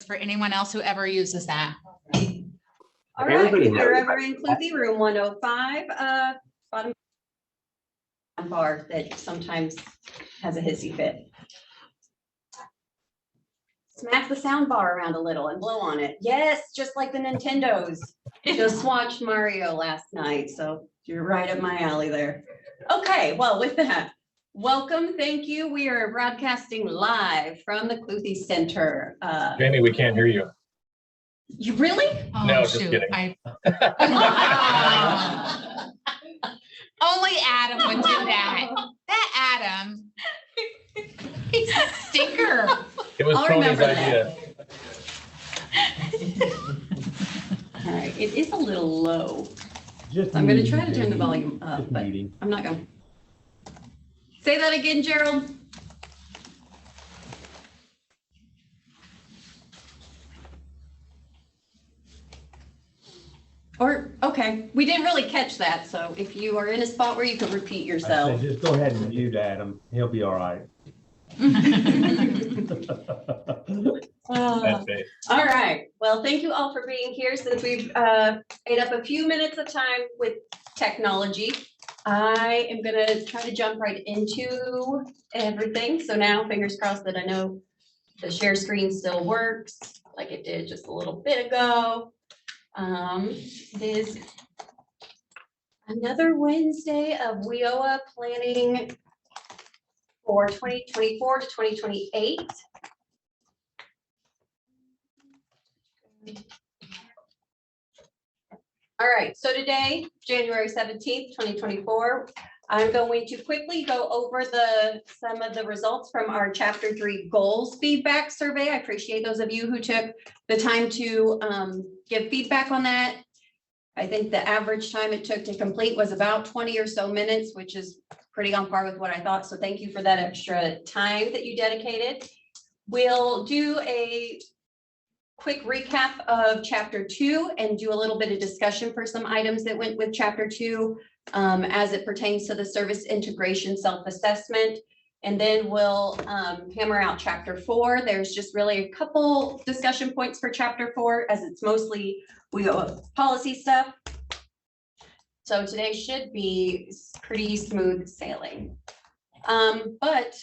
for anyone else who ever uses that. All right, if you're ever in Cluthy, room 105, bottom bar that sometimes has a hissy fit. Smack the sound bar around a little and blow on it. Yes, just like the Nintendos. Just watched Mario last night, so you're right up my alley there. Okay, well, with that, welcome, thank you. We are broadcasting live from the Cluthy Center. Jamie, we can't hear you. You really? Oh, No, just shoot. kidding. Only Adam would do that. That Adam. He's a stinker. It was I'll Tony's remember that. idea. All right, it is a little low. Just I'm gonna meeting, try to turn the Jamie. volume up, Just but meeting. I'm not going. Say that again, Gerald. Or, okay, we didn't really catch that, so if you are in a spot where you can repeat I yourself. said, just go ahead and mute Adam. He'll be all right. Uh, Okay. All right, well, thank you all for being here. Since we've ate up a few minutes of time with technology, I am gonna try to jump right into everything. So now, fingers crossed that I know the share screen still works like it did just a little bit ago. It is another Wednesday of WIOA planning for 2024 to 2028. All right, so today, January 17th, 2024, I'm going to quickly go over some of the results from our Chapter 3 Goals Feedback Survey. I appreciate those of you who took the time to give feedback on that. I think the average time it took to complete was about 20 or so minutes, which is pretty on par with what I thought. So thank you for that extra time that you dedicated. We'll do a quick recap of Chapter 2 and do a little bit of discussion for some items that went with Chapter 2 as it pertains to the service integration self-assessment. And then we'll hammer out Chapter 4. There's just really a couple discussion points for Chapter 4 as it's mostly policy stuff. So today should be pretty smooth sailing. But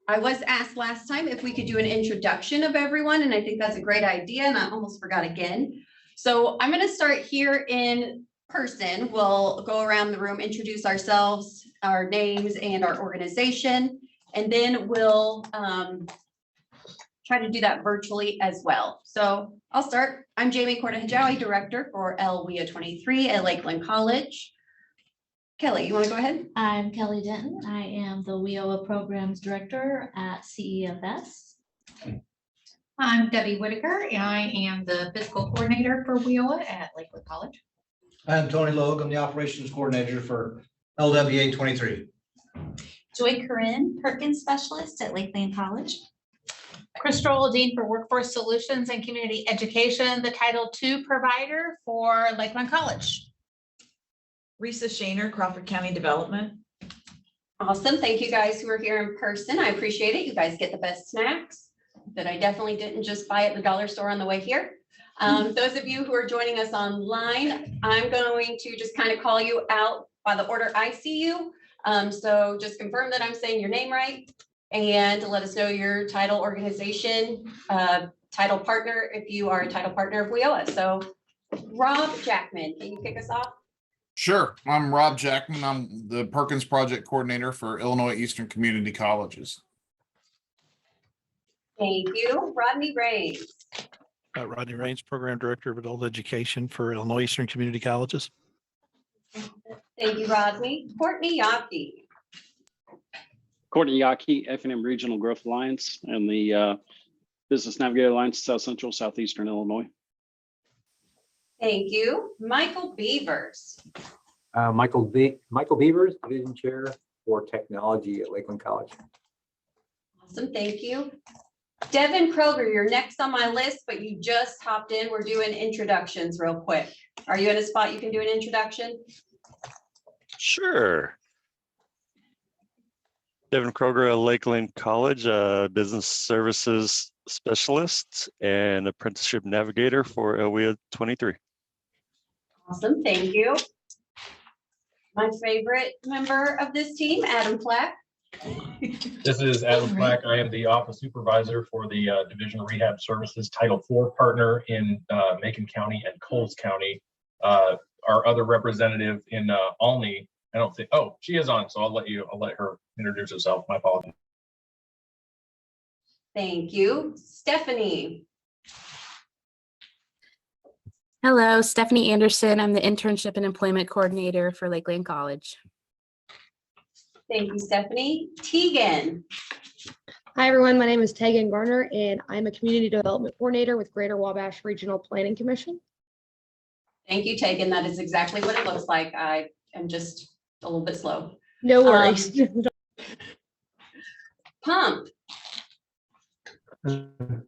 I was asked last time if we could do an introduction of everyone, and I think that's a great idea, and I almost forgot again. So I'm going to start here in person. We'll go around the room, introduce ourselves, our names, and our organization, and then we'll try to do that virtually as well. So I'll start. I'm Jamie Cordahajawi, Director for LWIA 23 at Lakeland College. Kelly, you want to go ahead? I'm Kelly Denton. I am the WIOA Programs Director at CEFS. I'm Debbie Whitaker, and I am the Physical Coordinator for WIOA at Lakewood College. I'm Tony Logue. I'm the Operations Coordinator for LWIA 23. Joy Corinne, Perkins Specialist at Lakeland College. Crystal Dean for Workforce Solutions and Community Education, the Title II provider for Lakeland College. Risa Shaner, Crawford County Development. Awesome. Thank you guys who are here in person. I appreciate it. You guys get the best snacks that I definitely didn't just buy at the dollar store on the way here. Those of you who are joining us online, I'm going to just kind of call you out by the order I see you. So just confirm that I'm saying your name right and let us know your title, organization, title partner, if you are a title partner of WIOA. So Rob Jackman, can you kick us off? Sure. I'm Rob Jackman. I'm the Perkins Project Coordinator for Illinois Eastern Community Colleges. Thank you. Rodney Raines. Rodney Raines, Program Director of Adult Education for Illinois Eastern Community Colleges. Thank you, Rodney. Courtney Yockey. Courtney Yockey, F&M Regional Growth Alliance and the Business Navigator Alliance, South Central, Southeastern Illinois. Thank you. Michael Beavers. Michael Beavers, Division Chair for Technology at Lakeland College. Awesome, thank you. Devin Kroger, you're next on my list, but you just hopped in. We're doing introductions real quick. Are you in a spot you can do an introduction? Sure. Devin Kroger at Lakeland College, Business Services specialist and apprenticeship navigator for LWIA 23. Awesome, thank you. My favorite member of this team, Adam Flack. This is Adam Flack. I am the office supervisor for the Division of Rehab Services Title IV partner in Macon County and Coles County. Our other representative in Olney, I don't think, oh, she is on, so I'll let her introduce herself. My apologies. Thank you. Stephanie. Hello, Stephanie Anderson. I'm the internship and employment coordinator for Lakeland College. Thank you, Stephanie. Tegan. Hi, everyone. My name is Tegan Garner, and I'm a community development coordinator with Greater Wabash Regional Planning Commission. Thank you, Tegan. That is exactly what it looks like. I am just a little bit slow. No worries. Pump.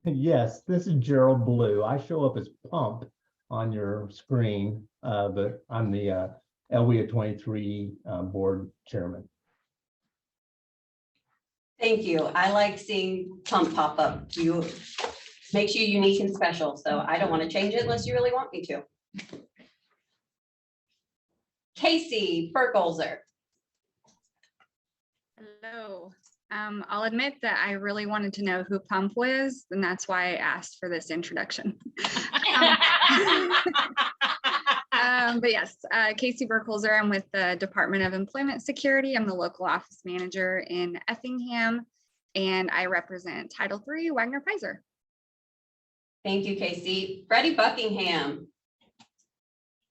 Yes, this is Gerald Blue. I show up as Pump on your screen, but I'm the LWIA 23 board chairman. Thank you. I like seeing Pump pop up. You makes you unique and special. So I don't want to change it unless you really want me to. Casey Burkholzer. Hello. I'll admit that I really wanted to know who Pump was, and that's why I asked for this introduction. But yes, Casey Burkholzer. I'm with the Department of Employment Security. I'm the local office manager in Effingham, and I represent Title III Wagner Pfizer. Thank you, Casey. Freddie Buckingham.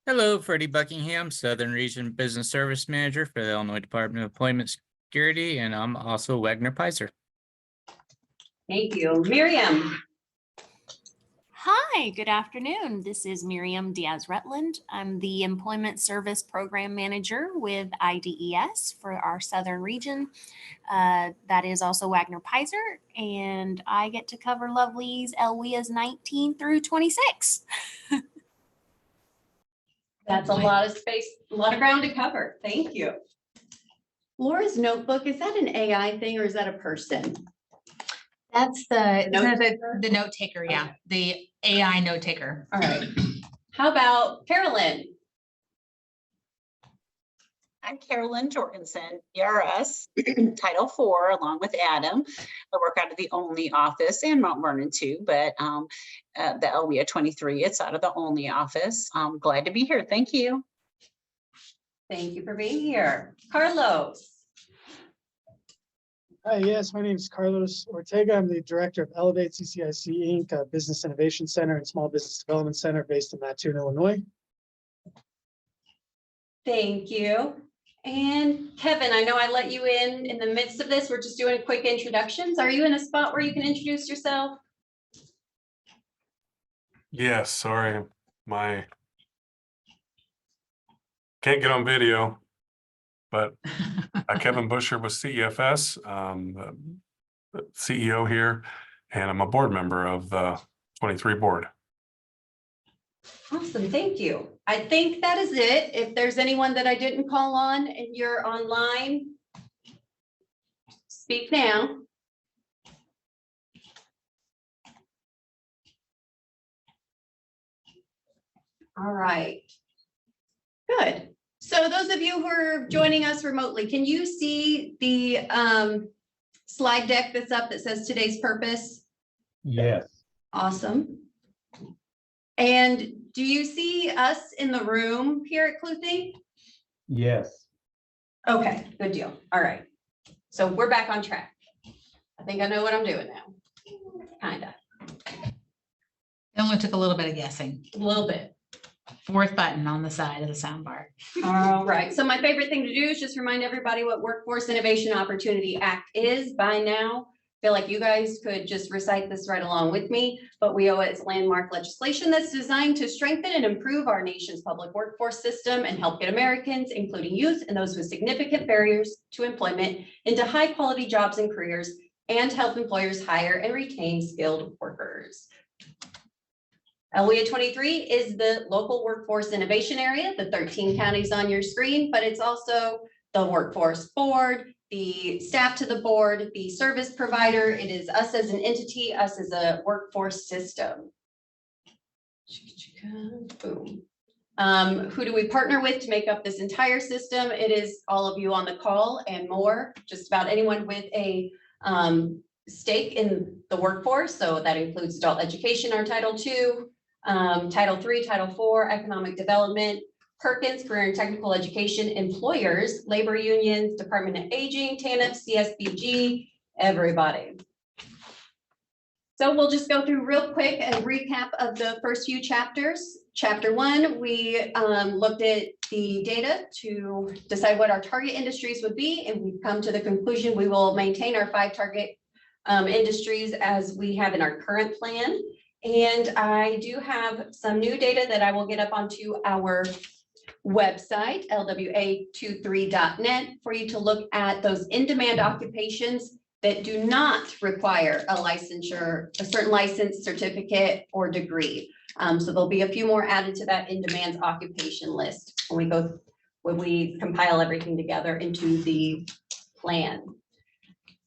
Hello, Freddie Buckingham, Southern Region Business Service Manager for the Illinois Department of Employment Security, and I'm also Wagner Pfizer. Thank you. Miriam. Hi, good afternoon. This is Miriam Diaz-Rutland. I'm the Employment Service Program Manager with IDES for our Southern region. That is also Wagner Pfizer, and I get to cover Lovely's LWIA's 19 through 26. That's a lot of space, a lot of ground to cover. Thank you. Laura's notebook, is that an AI thing or is that a person? That's the note taker, yeah, the AI note taker. All right. How about Carolyn? I'm Carolyn Jorgensen, ERS, Title IV, along with Adam. I work out of the Olney office and Mount Vernon too, but the LWIA 23, it's out of the Olney office. I'm glad to be here. Thank you. Thank you for being here. Carlos. Hi, yes, my name is Carlos Ortega. I'm the director of Elevate CCIC Inc., a business innovation center and small business development center based in Mattoon, Illinois. Thank you. And Kevin, I know I let you in the midst of this. We're just doing quick introductions. Are you in a spot where you can introduce yourself? Yes, sorry, can't get on video, but Kevin Busher with CEFS, the CEO here, and I'm a board member of the 23 board. Awesome, thank you. I think that is it. If there's anyone that I didn't call on and you're online, speak now. All right. Good. So those of you who are joining us remotely, can you see the slide deck that's up that says today's purpose? Yes. Awesome. And do you see us in the room here at Cluthe? Yes. Okay, good deal. All right. So we're back on track. I think I know what I'm doing now. Kinda. It only took a little bit of guessing. A little bit. Fourth button on the side of the sound bar. All right. So my favorite thing to do is just remind everybody what Workforce Innovation Opportunity Act is by now. I feel like you guys could just recite this right along with me, but WIOA is landmark legislation that's designed to strengthen and improve our nation's public workforce system and help get Americans, including youth and those with significant barriers to employment, into high quality jobs and careers, and help employers hire and retain skilled workers. LWIA 23 is the local workforce innovation area, the 13 counties on your screen, but it's also the workforce board, the staff to the board, the service provider. It is us as an entity, us as a workforce system. Boom. Who do we partner with to make up this entire system? It is all of you on the call and more, just about anyone with a stake in the workforce. So that includes adult education, our Title II, Title III, Title IV, economic development, Perkins, career and technical education, employers, labor unions, Department of Aging, TANF, CSBG, everybody. So we'll just go through real quick and recap of the first few chapters. Chapter 1, we looked at the data to decide what our target industries would be, and we've come to the conclusion we will maintain our 5 target industries as we have in our current plan. And I do have some new data that I will get up onto our website, LWIA23.net, for you to look at those in-demand occupations that do not require a licensure, a certain license, certificate, or degree. So there'll be a few more added to that in-demand occupation list when we compile everything together into the plan.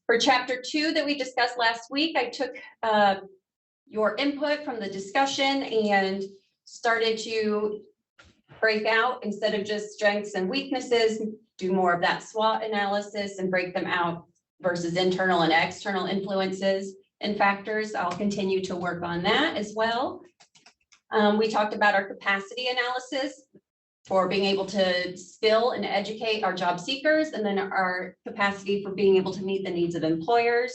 For chapter 2 that we discussed last week, I took your input from the discussion and started to break out, instead of just strengths and weaknesses, do more of that SWOT analysis and break them out versus internal and external influences and factors. I'll continue to work on that as well. We talked about our capacity analysis for being able to skill and educate our job seekers, and then our capacity for being able to meet the needs of employers.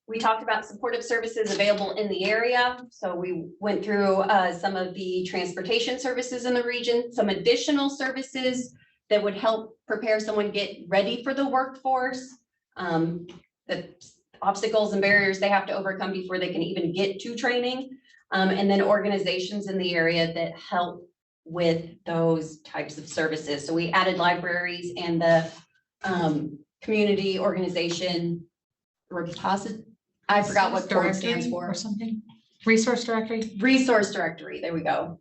We talked about supportive services available in the area. So we went through some of the transportation services in the region, some additional services that would help prepare someone get ready for the workforce, the obstacles and barriers they have to overcome before they can even get to training, and then organizations in the area that help with those types of services. So we added libraries and the community organization repository. I forgot what CORD stands for. Or something. Resource directory. Resource directory. There we go.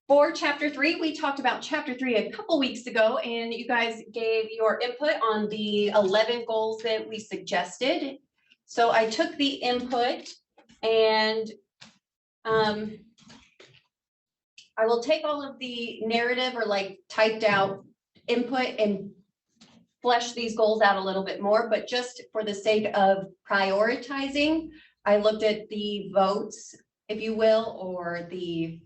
For chapter 3, we talked about chapter 3 a couple weeks ago, and you guys gave your input on the 11 goals that we suggested. So I took the input and I will take all of the narrative or like typed out input and flesh these goals out a little bit more, but just for the sake of prioritizing, I looked at the votes, if you will, or the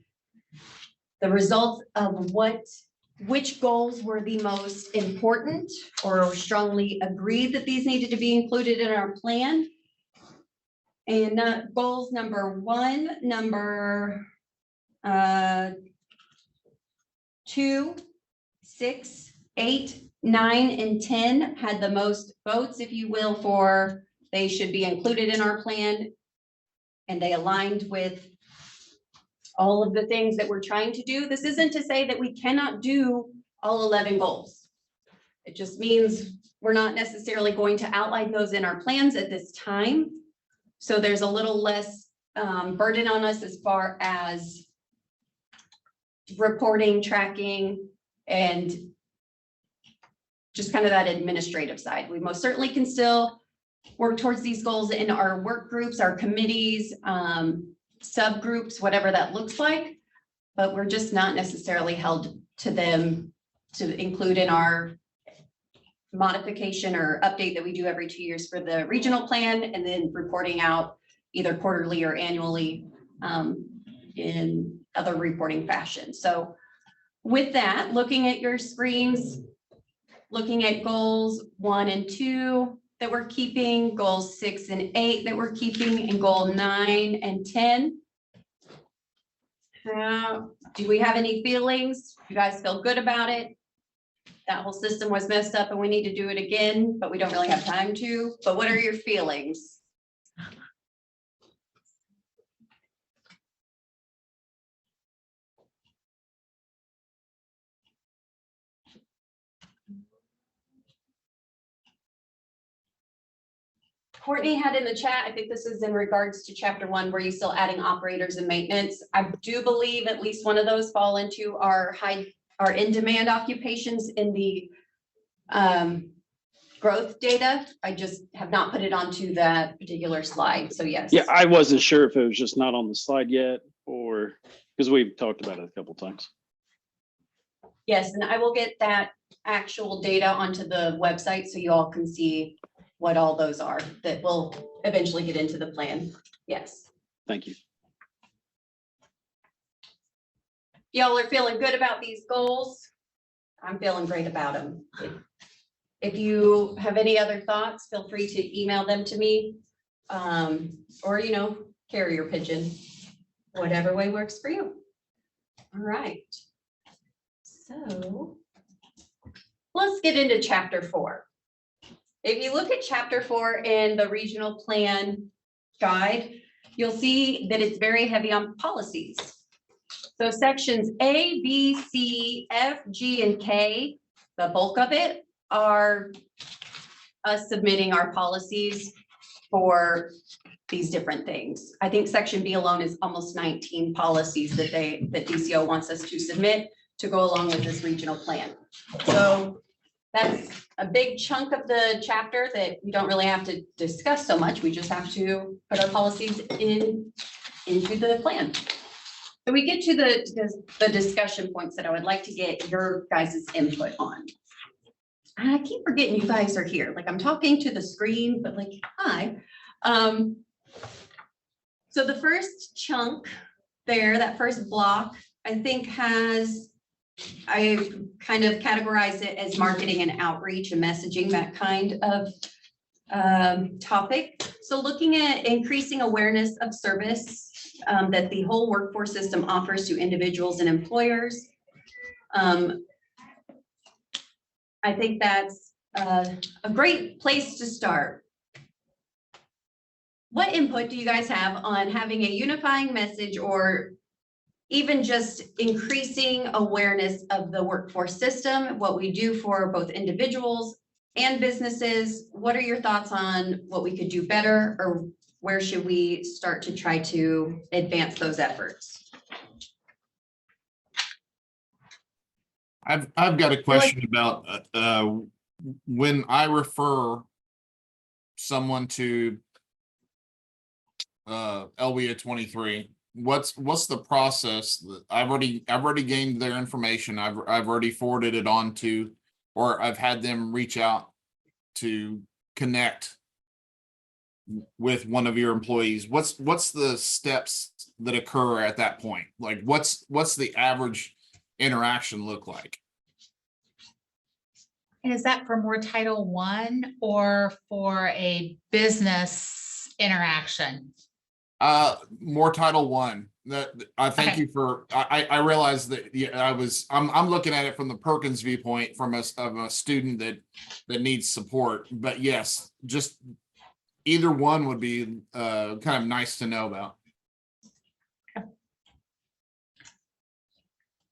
results of which goals were the most important or strongly agreed that these needed to be included in our plan. And goals number 1, number 2, 6, 8, 9, and 10 had the most votes, if you will, for they should be included in our plan. And they aligned with all of the things that we're trying to do. This isn't to say that we cannot do all 11 goals. It just means we're not necessarily going to outline those in our plans at this time. So there's a little less burden on us as far as reporting, tracking, and just kind of that administrative side. We most certainly can still work towards these goals in our work groups, our committees, subgroups, whatever that looks like, but we're just not necessarily held to them to include in our modification or update that we do every 2 years for the regional plan, and then reporting out either quarterly or annually in other reporting fashion. So with that, looking at your screens, looking at goals 1 and 2 that we're keeping, goals 6 and 8 that we're keeping, and goal 9 and 10. Do we have any feelings? You guys feel good about it? That whole system was messed up and we need to do it again, but we don't really have time to. But what are your feelings? Courtney had in the chat, I think this is in regards to chapter 1, where you still adding operators and maintenance. I do believe at least one of those fall into our high our in-demand occupations in the growth data. I just have not put it onto that particular slide, so yes. Yeah, I wasn't sure if it was just not on the slide yet or because we've talked about it a couple times. Yes, and I will get that actual data onto the website so you all can see what all those are that will eventually get into the plan. Yes. Thank you. Y'all are feeling good about these goals? I'm feeling great about them. If you have any other thoughts, feel free to email them to me. Or, you know, carrier pigeon, whatever way works for you. All right. So let's get into chapter 4. If you look at chapter 4 in the regional plan guide, you'll see that it's very heavy on policies. So sections A, B, C, F, G, and K, the bulk of it are us submitting our policies for these different things. I think section B alone is almost 19 policies that DCO wants us to submit to go along with this regional plan. So that's a big chunk of the chapter that we don't really have to discuss so much. We just have to put our policies into the plan. So we get to the discussion points that I would like to get your guys' input on. I keep forgetting you guys are here. Like I'm talking to the screen, but like, hi. So the first chunk there, that first block, I think I kind of categorize it as marketing and outreach and messaging, that kind of topic. So looking at increasing awareness of service that the whole workforce system offers to individuals and employers. I think that's a great place to start. What input do you guys have on having a unifying message or even just increasing awareness of the workforce system, what we do for both individuals and businesses? What are your thoughts on what we could do better, or where should we start to try to advance those efforts? I've got a question about when I refer someone to LWIA 23. What's the process that I've already gained their information. I've already forwarded it on to, or I've had them reach out to connect with one of your employees. What's the steps that occur at that point? Like what's the average interaction look like? And is that for more Title I or for a business interaction? More Title I. That I thank Okay. you for. I realize that I'm looking at it from the Perkins viewpoint, from a student that needs support. But yes, just either one would be kind of nice to know about.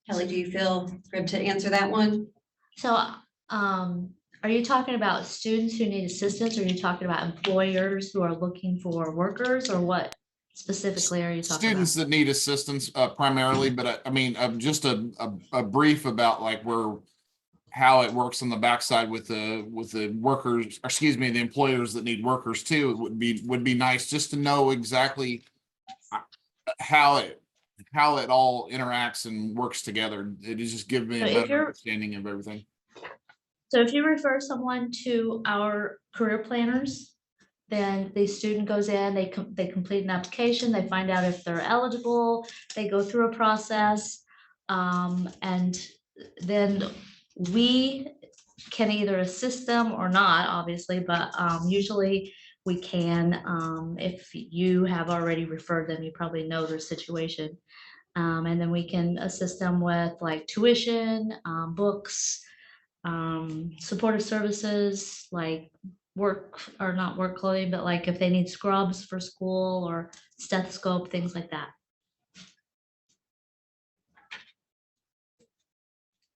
Kelly, do you feel good to answer that one? So, are you talking about students who need assistance, or are you talking about employers who are looking for workers, or what specifically are you talking Students that need assistance primarily, but I mean, just a brief about like how it works on the backside with the workers, excuse me, the employers that need workers too. It would be nice just to know exactly how it all interacts and works together. It is just give me a So if better you're- understanding of everything. So if you refer someone to our career planners, then the student goes in, they complete an application, they find out if they're eligible, they go through a process. And then we can either assist them or not, obviously, but usually we can, if you have already referred them, you probably know their situation. And then we can assist them with like tuition, books, supportive services like work, or not work clothing, but like if they need scrubs for school or stethoscope, things like that.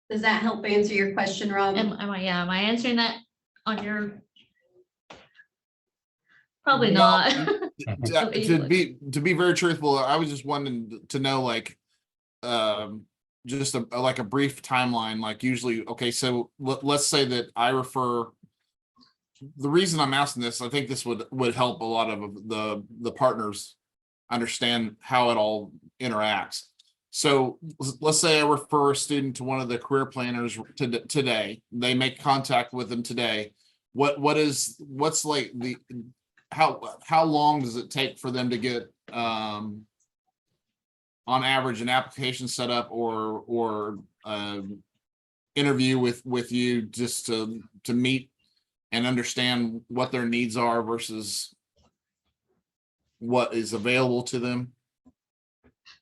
Does that help answer your question, Rob? Am I answering that on your? Probably not. To be very truthful, I was just wanting to know, like, just like a brief timeline, like usually, okay, so let's say that I refer. The reason I'm asking this, I think this would help a lot of the partners understand how it all interacts. So let's say I refer a student to one of the career planners today. They make contact with them today. What's like the how long does it take for them to get on average an application set up or interview with you just to meet and understand what their needs are versus what is available to them?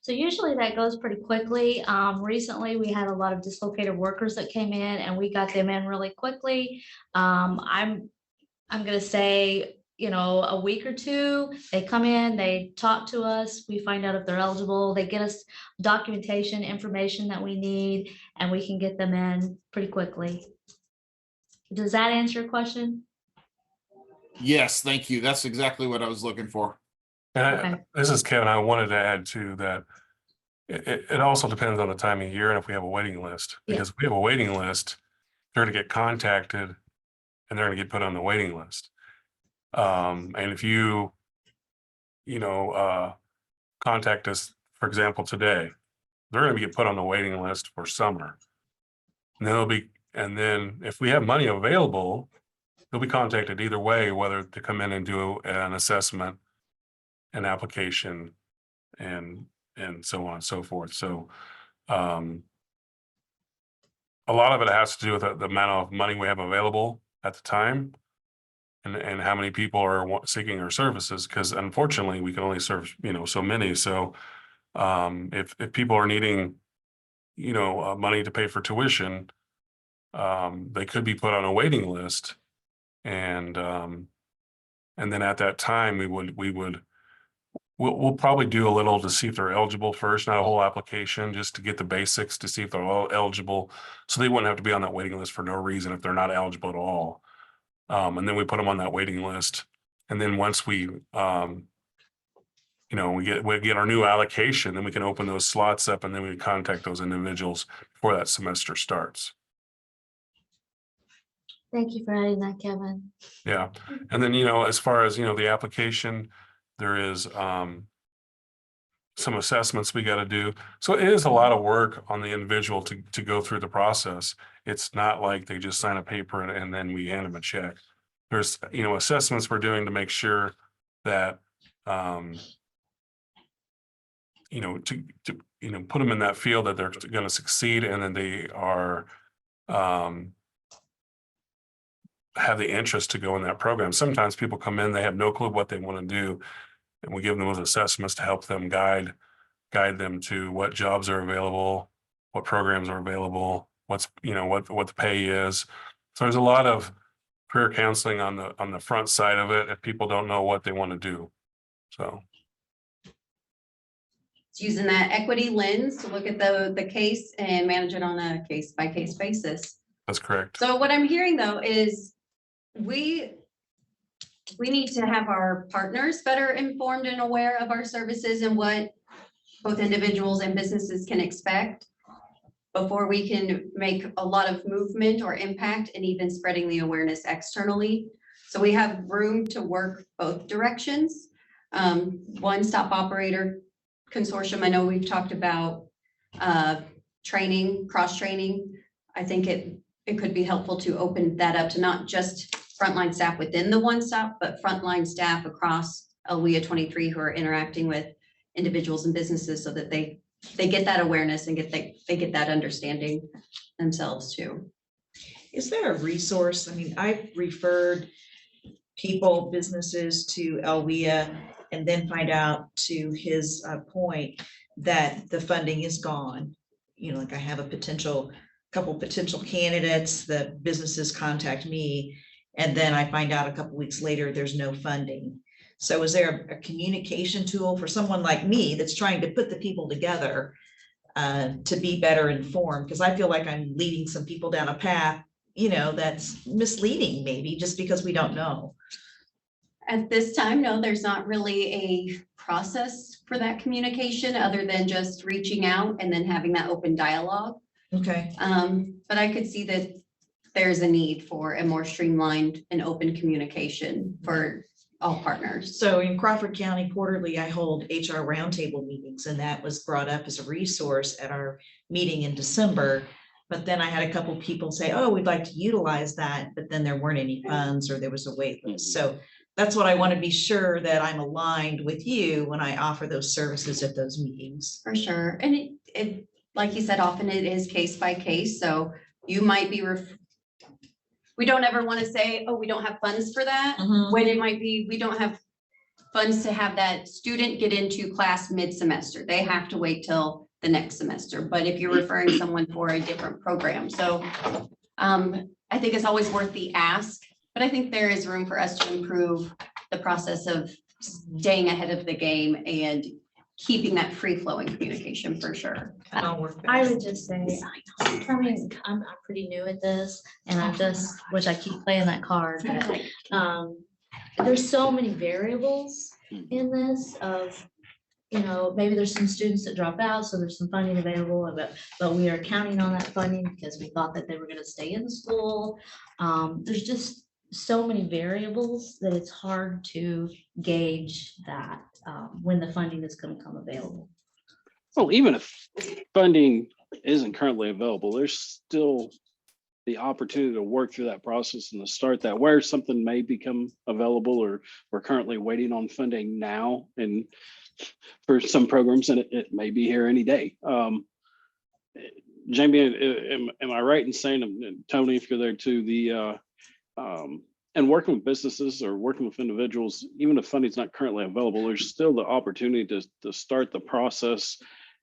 So usually that goes pretty quickly. Recently we had a lot of dislocated workers that came in and we got them in really quickly. I'm gonna say, a week or two, they come in, they talk to us, we find out if they're eligible, they get us documentation, information that we need, and we can get them in pretty quickly. Does that answer your question? Yes, thank you. That's exactly what I was looking for. And this is Kevin. I wanted to add to that. It also depends on the time of year and if we have a waiting list. Because if we have a waiting list, they're going to get contacted and they're going to get put on the waiting list. And if you contact us, for example, today, they're going to get put on the waiting list for summer. And then if we have money available, they'll be contacted either way, whether to come in and do an assessment, an application, and so on and so forth. So a lot of it has to do with the amount of money we have available at the time and how many people are seeking our services, because unfortunately we can only serve so many. So if people are needing money to pay for tuition, they could be put on a waiting list, and then at that time we'll probably do a little to see if they're eligible first, not a whole application, just to get the basics to see if they're all eligible, so they wouldn't have to be on that waiting list for no reason if they're not eligible at all. And then we put them on that waiting list, and then once we get our new allocation, then we can open those slots up, and then we contact those individuals before that semester starts. Thank you for adding that, Kevin. Yeah. And then, as far as, the application, there is some assessments we got to do. So it is a lot of work on the individual to go through the process. It's not like they just sign a paper and then we hand them a check. There's, assessments we're doing to make sure that, to put them in that field that they're going to succeed, and then they are, have the interest to go in that program. Sometimes people come in, they have no clue what they want to do, and we give them those assessments to help them guide them to what jobs are available, what programs are available, what the pay is. So there's a lot of career counseling on the front side of it if people don't know what they want to do. So it's using that equity lens to look at the case and manage it on a case-by-case basis. That's correct. So what I'm hearing though is we need to have our partners better informed and aware of our services and what both individuals and businesses can expect before we can make a lot of movement or impact and even spreading the awareness externally. So we have room to work both directions. One-stop operator consortium, I know we've talked about training, cross-training. I think it could be helpful to open that up to not just frontline staff within the one stop, but frontline staff across LWIA 23 who are interacting with individuals and businesses, so that they get that awareness and they get that understanding themselves too. Is there a resource? I mean, I've referred people, businesses to LWIA, and then find out, to his point, that the funding is gone. Like I have a couple potential candidates, the businesses contact me, and then I find out a couple weeks later there's no funding. So is there a communication tool for someone like me that's trying to put the people together to be better informed? Because I feel like I'm leading some people down a path, that's misleading, maybe just because we don't know. At this time, no, there's not really a process for that communication other than just reaching out and then having that open dialogue. Okay. But I could see that there's a need for a more streamlined and open communication for all partners. So in Crawford County quarterly, I hold HR roundtable meetings, and that was brought up as a resource at our meeting in December. But then I had a couple people say, oh, we'd like to utilize that, but then there weren't any funds or there was a wait list. So that's what I want to be sure that I'm aligned with you when I offer those services at those meetings. For sure. And it, like you said, often it is case by case. So you might be, we don't ever want to say, oh, we don't have funds for that. When it might be, we don't have funds to have that student get into class mid-semester. They have to wait till the next semester. But if you're referring someone for a different program. So I think it's always worth the ask, but I think there is room for us to improve the process of staying ahead of the game and keeping that free flowing communication for sure. I would just say, I mean, I'm pretty new at this and I'm just, which I keep playing that card, but there's so many variables in this of, you know, maybe there's some students that drop out, so there's some funding available, but we are counting on that funding because we thought that they were gonna stay in school. There's just so many variables that it's hard to gauge that when the funding is gonna come available. Well, even if funding isn't currently available, there's still the opportunity to work through that process and to start that where something may become available, or we're currently waiting on funding now and for some programs, and it may be here any day. Jamie, am I right in saying, and Tony, if you're there too, and working with businesses or working with individuals, even if funding is not currently available, there's still the opportunity to start the process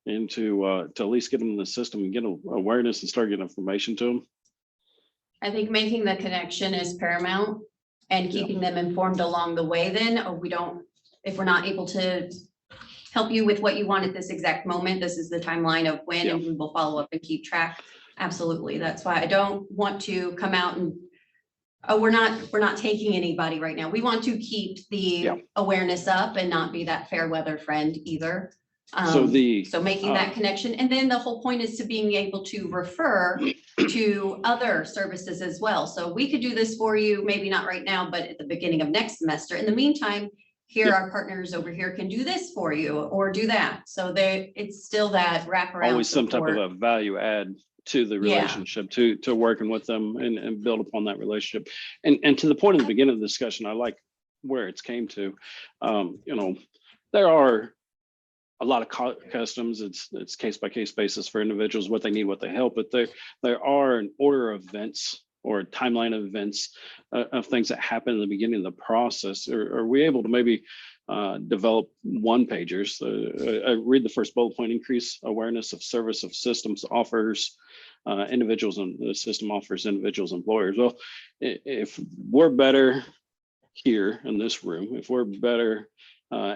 and to at least get them in the system and get awareness and start getting information to them. I think making the connection is paramount and keeping them informed along the way then, or if we're not able to help you with what you want at this exact moment, this is the timeline of when, and we will follow up and keep track. Absolutely. That's why I don't want to come out and, oh, we're not taking anybody right now. We want to keep the awareness up and not be that fair weather friend either. So making that connection, and then the whole point is to being able to refer to other services as well. So we could do this for you, maybe not right now, but at the beginning of next semester. In the meantime, here our partners over here can do this for you or do that. So it's still that wraparound. Always some type support. of a value add to the relationship, to working with them and build upon that relationship. And to the point of the beginning of the discussion, I like where it's came to. You know, there are a lot of customs. It's case by case basis for individuals, what they need, what they help. But there are an order of events or a timeline of events of things that happen in the beginning of the process. Are we able to maybe develop one pagers? I read the first bullet point: increase awareness of service of systems offers individuals, and the system offers individuals, employers. Well, if we're better here in this room, if we're better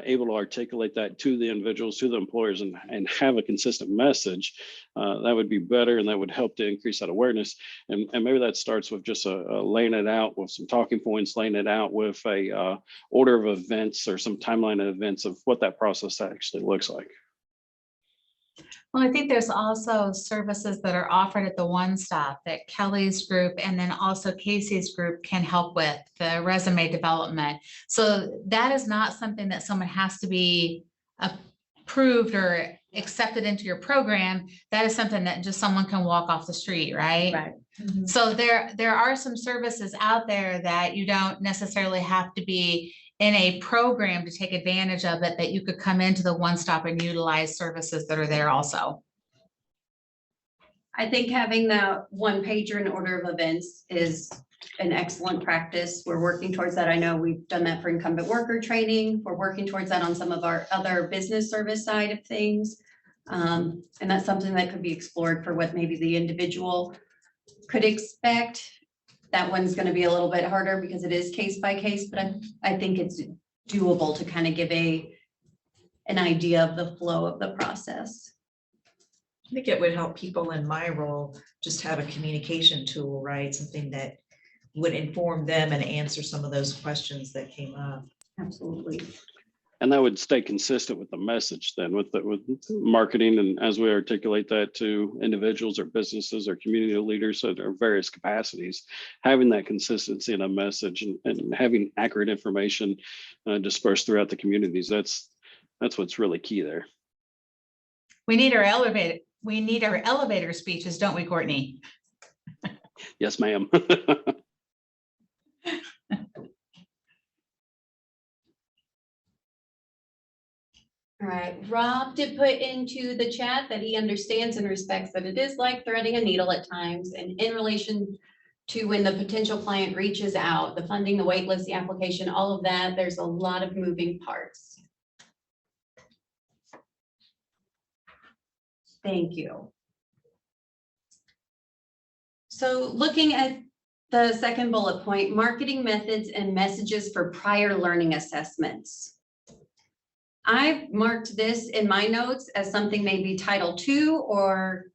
able to articulate that to the individuals, to the employers, and have a consistent message, that would be better, and that would help to increase that awareness. And maybe that starts with just laying it out with some talking points, laying it out with a order of events or some timeline of events of what that process actually looks like. Well, I think there's also services that are offered at the One Stop that Kelly's group and then also Casey's group can help with, the resume development. So that is not something that someone has to be approved or accepted into your program. That is something that just someone can walk off the street, right? Right. So there are some services out there that you don't necessarily have to be in a program to take advantage of it, that you could come into the One Stop and utilize services that are there also. I think having that one pager in order of events is an excellent practice. We're working towards that. I know we've done that for incumbent worker training. We're working towards that on some of our other business service side of things. And that's something that could be explored for what maybe the individual could expect. That one's going to be a little bit harder because it is case by case, but I think it's doable to kind of give an idea of the flow of the process. I think it would help people in my role just have a communication tool, right? Something that would inform them and answer some of those questions that came up. Absolutely. And that would stay consistent with the message then with marketing. And as we articulate that to individuals or businesses or community leaders at their various capacities, having that consistency in a message and having accurate information dispersed throughout the communities, that's what's really key there. We need our elevator speeches, don't we, Courtney? Yes, ma'am. All right, Rob did put into the chat that he understands and respects that it is like threading a needle at times, and in relation to when the potential client reaches out, the funding, the wait list, the application, all of that, there's a lot of moving parts. Thank you. So looking at the second bullet point, marketing methods and messages for prior learning assessments. I've marked this in my notes as something maybe Title II or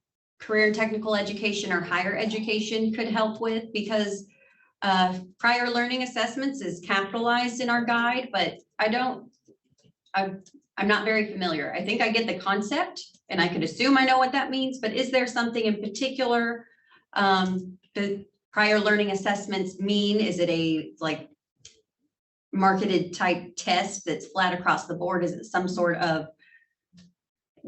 career and technical education or higher education could help with, because prior learning assessments is capitalized in our guide, but I'm not very familiar. I think I get the concept and I could assume I know what that means, but is there something in particular the prior learning assessments mean? Is it a like marketed type test that's flat across the board? Is it some sort of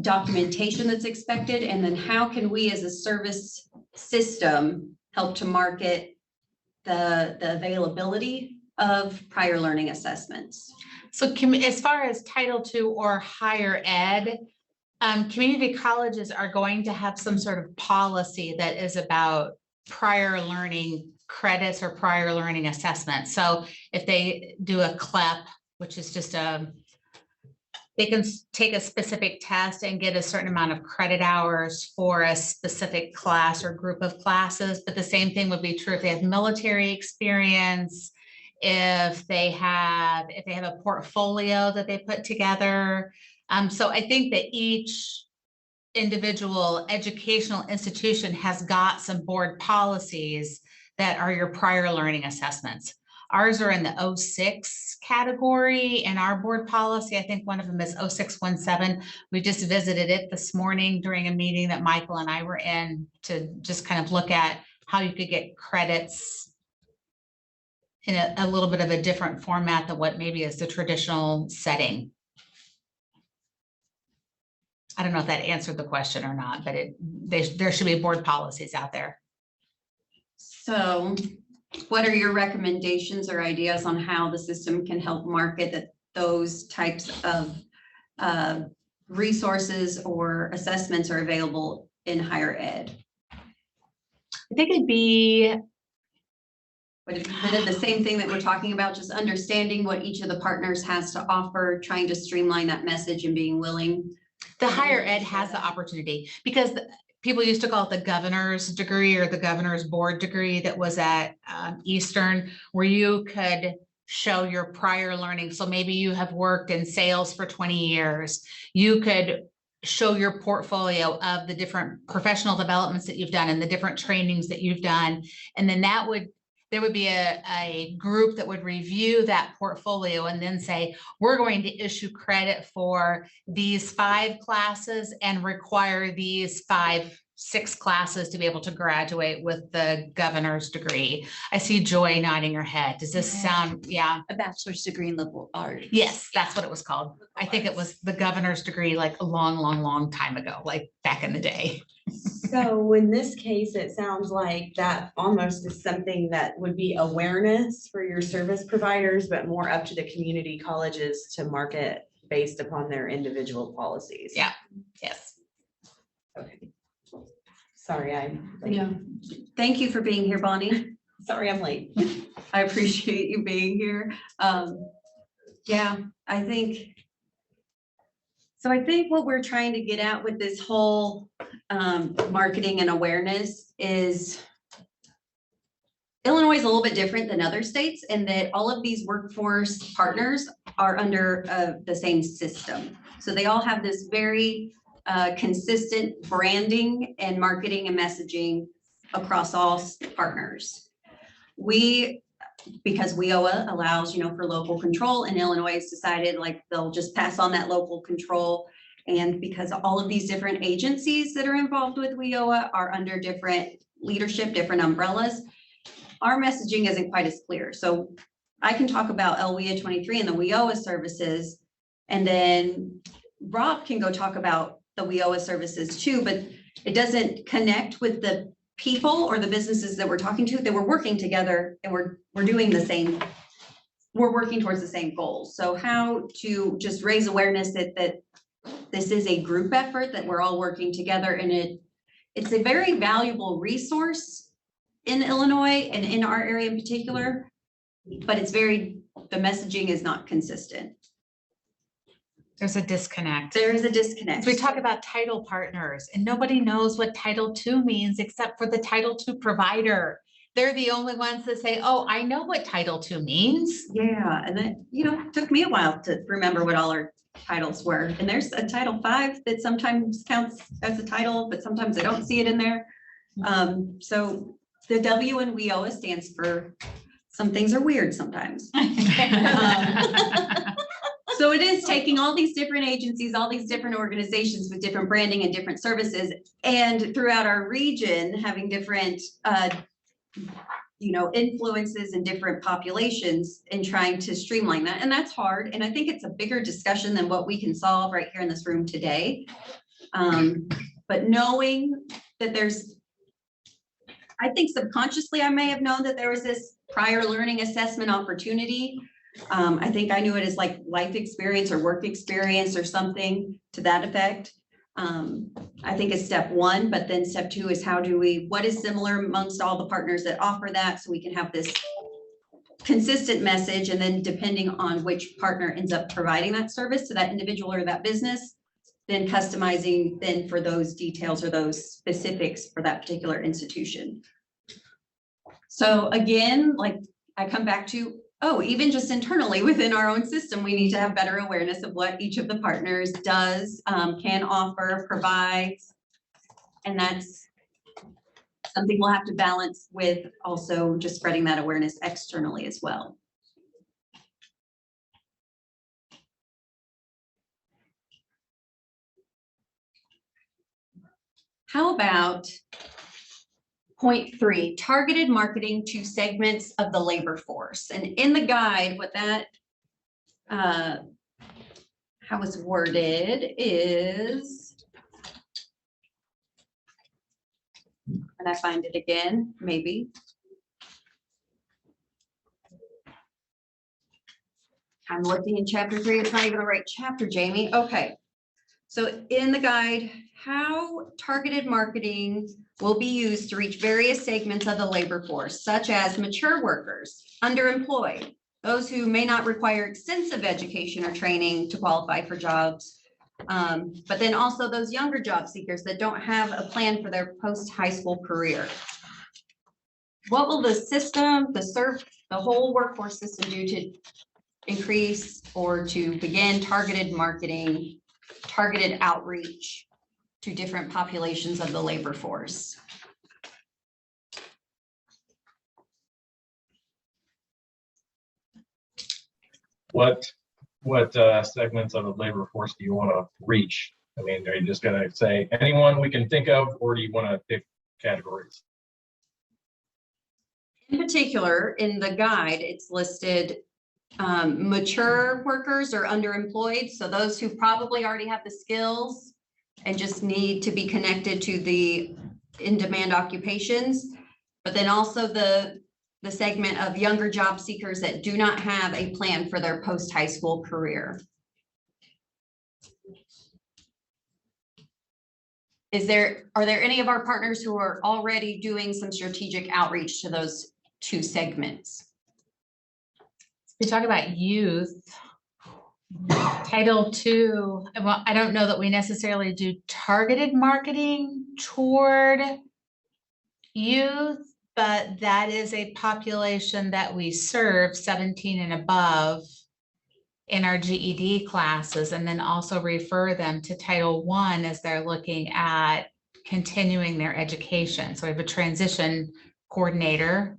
documentation that's expected? And then how can we as a service system help to market the availability of prior learning assessments? So as far as Title II or higher ed, community colleges are going to have some sort of policy that is about prior learning credits or prior learning assessment. So if they do a CLEP, which is just they can take a specific test and get a certain amount of credit hours for a specific class or group of classes. But the same thing would be true if they have military experience, if they have a portfolio that they put together. So I think that each individual educational institution has got some board policies that are your prior learning assessments. Ours are in the 06 category, and our board policy, I think one of them is 0617. We just visited it this morning during a meeting that Michael and I were in to just kind of look at how you could get credits in a little bit of a different format than what maybe is the traditional setting. I don't know if that answered the question or not, but there should be board policies out there. So what are your recommendations or ideas on how the system can help market those types of resources or assessments are available in higher ed? I think it'd be Would it be the same thing that we're talking about, just understanding what each of the partners has to offer, trying to streamline that message and being willing? The higher ed has the opportunity, because people used to call it the governor's degree or the governor's board degree that was at Eastern, where you could show your prior learning. So maybe you have worked in sales for 20 years. You could show your portfolio of the different professional developments that you've done and the different trainings that you've done. And then there would be a group that would review that portfolio and then say, we're going to issue credit for these 5 classes and require these 6 classes to be able to graduate with the governor's degree. I see Joy nodding her head. Does this sound, yeah? A bachelor's degree in liberal arts. Yes, that's what it was called. I think it was the governor's degree like a long time ago, like back in the day. So in this case, it sounds like that almost is something that would be awareness for your service providers, but more up to the community colleges to market based upon their individual policies. Yeah, yes. Okay. Sorry, I'm late. Yeah. Thank you for being here, Bonnie. Sorry, I'm late. I appreciate you being here. Yeah, I think what we're trying to get at with this whole marketing and awareness is Illinois is a little bit different than other states in that all of these workforce partners are under the same system. So they all have this very consistent branding and marketing and messaging across all partners. We because WIOA allows, for local control, and Illinois has decided like they'll just pass on that local control. And because all of these different agencies that are involved with WIOA are under different leadership, different umbrellas, our messaging isn't quite as clear. So I can talk about LWIA 23 and the WIOA services, and then Rob can go talk about the WIOA services too, but it doesn't connect with the people or the businesses that we're talking to, that we're working together and we're doing the same, we're working towards the same goals. So how to just raise awareness that this is a group effort, that we're all working together, and it's a very valuable resource in Illinois and in our area in particular, but the messaging is not consistent. There's a disconnect. There is a disconnect. So we talk about title partners, and nobody knows what Title II means except for the Title II provider. They're the only ones that say, oh, I know what Title II means. Yeah, and that, took me a while to remember what all our titles were. And there's a Title V that sometimes counts as a title, but sometimes I don't see it in there. So the W in WIOA stands for some things are weird sometimes. So it is taking all these different agencies, all these different organizations with different branding and different services, and throughout our region, having different, influences and different populations, and trying to streamline that. And that's hard. And I think it's a bigger discussion than what we can solve right here in this room today. But knowing that I think subconsciously I may have known that there was this prior learning assessment opportunity. I think I knew it as like life experience or work experience or something to that effect. I think it's step one, but then step two is what is similar amongst all the partners that offer that, so we can have this consistent message. And then depending on which partner ends up providing that service to that individual or that business, then customizing then for those details or those specifics for that particular institution. So again, like I come back to, even just internally within our own system, we need to have better awareness of what each of the partners does, can offer, provides. And that's something we'll have to balance with also just spreading that awareness externally as well. How about point 3, targeted marketing to segments of the labor force? And in the guide, what that, how it's worded is, and I find it again, maybe. I'm looking in chapter 3, it's not even the right chapter, Jamie. Okay. So in the guide, how targeted marketing will be used to reach various segments of the labor force, such as mature workers, underemployed, those who may not require extensive education or training to qualify for jobs, but then also those younger job seekers that don't have a plan for their post-high school career. What will the system, the whole workforce system do to increase or to begin targeted marketing, targeted outreach to different populations of the labor force? What segments of the labor force do you want to reach? I mean, are you just going to say anyone we can think of, or do you want to pick categories? In particular, in the guide, it's listed mature workers or underemployed. So those who probably already have the skills and just need to be connected to the in-demand occupations, but then also the segment of younger job seekers that do not have a plan for their post-high school career. Are there any of our partners who are already doing some strategic outreach to those two segments? We talk about youth. Title II, well, I don't know that we necessarily do targeted marketing toward youth, but that is a population that we serve, 17 and above, in our GED classes, and then also refer them to Title I as they're looking at continuing their education. So we have a transition coordinator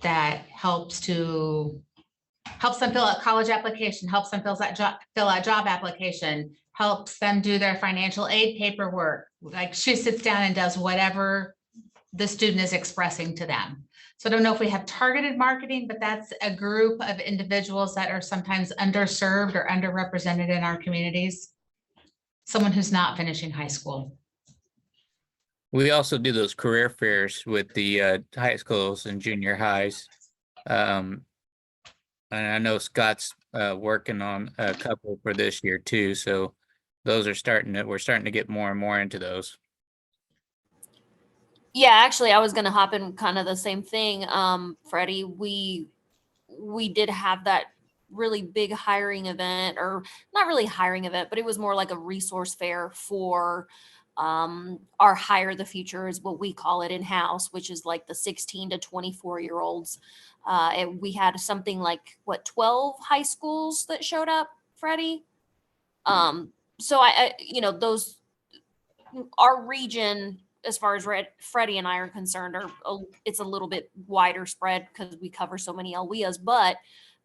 that helps them fill out college application, helps them fill out job application, helps them do their financial aid paperwork. Like she sits down and does whatever the student is expressing to them. So I don't know if we have targeted marketing, but that's a group of individuals that are sometimes underserved or underrepresented in our communities. Someone who's not finishing high school. We also do those career fairs with the high schools and junior highs. And I know Scott's working on a couple for this year too. So those are we're starting to get more and more into those. Yeah, actually, I was gonna hop in kind of the same thing. Freddie, we did have that really big hiring event, or not really hiring event, but it was more like a resource fair for our Hire the Future is what we call it in-house, which is like the 16 to 24-year-olds. And we had something like 12 high schools that showed up, Freddie. So I those, our region, as far as Freddie and I are concerned, it's a little bit wider spread because we cover so many LWIAs. But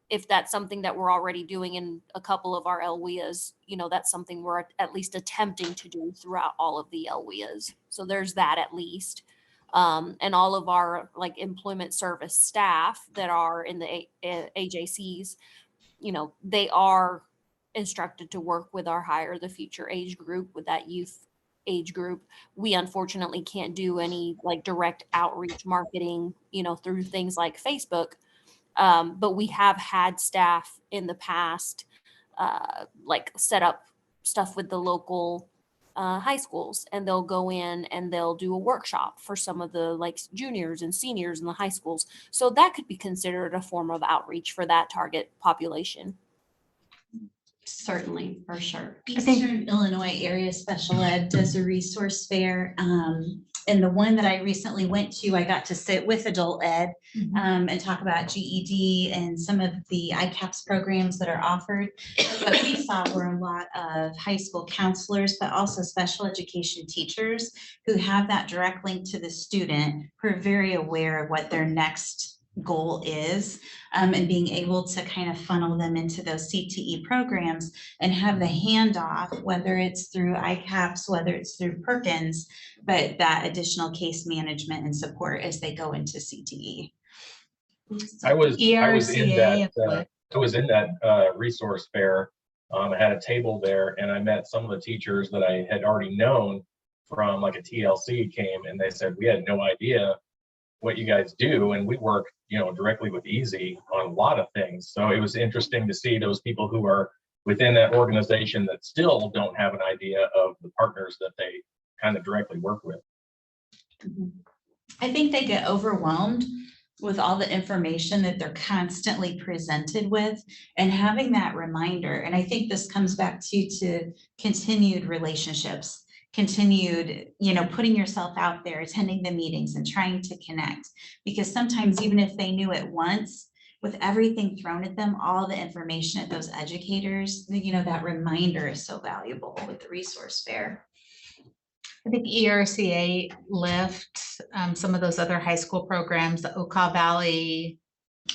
if that's something that we're already doing in a couple of our LWIAs, that's something we're at least attempting to do throughout all of the LWIAs. So there's that at least. And all of our like employment service staff that are in the AJCs, they are instructed to work with our Hire the Future age group, with that youth age group. We unfortunately can't do any like direct outreach marketing, through things like Facebook. But we have had staff in the past, like set up stuff with the local high schools, and they'll go in and they'll do a workshop for some of the like juniors and seniors in the high schools. So that could be considered a form of outreach for that target population. Certainly, for sure. Eastern Illinois Area Special Ed does a resource fair. And the one that I recently went to, I got to sit with adult ed and talk about GED and some of the ICAPS programs that are offered. What we saw were a lot of high school counselors, but also special education teachers who have that direct link to the student, who are very aware of what their next goal is, and being able to kind of funnel them into those CTE programs and have the handoff, whether it's through ICAPS, whether it's through Perkins, but that additional case management and support as they go into CTE. I was in that resource fair. I had a table there, and I met some of the teachers that I had already known from like a TLC came, and they said, we had no idea what you guys do, and we work directly with Easy on a lot of things. So it was interesting to see those people who are within that organization that still don't have an idea of the partners that they kind of directly work with. I think they get overwhelmed with all the information that they're constantly presented with, and having that reminder. And I think this comes back to continued relationships, continued, putting yourself out there, attending the meetings and trying to connect. Because sometimes even if they knew it once, with everything thrown at them, all the information at those educators, that reminder is so valuable with the resource fair. I think ERCA Lift, some of those other high school programs, the Okaw Valley,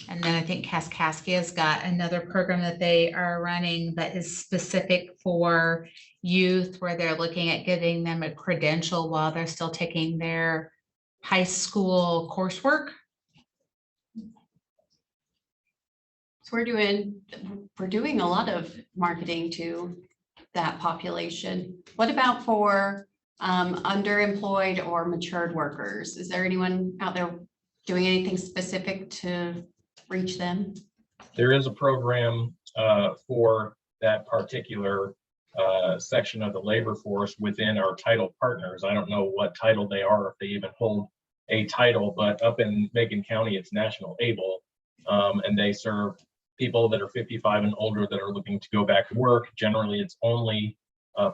and then I think Kaskaskia's got another program that they are running that is specific for youth, where they're looking at getting them a credential while they're still taking their high school coursework. So we're doing a lot of marketing to that population. What about for underemployed or matured workers? Is there anyone out there doing anything specific to reach them? There is a program for that particular section of the labor force within our title partners. I don't know what title they are, if they even hold a title, but up in Macon County, it's National Able, and they serve people that are 55 and older that are looking to go back to work. Generally, it's only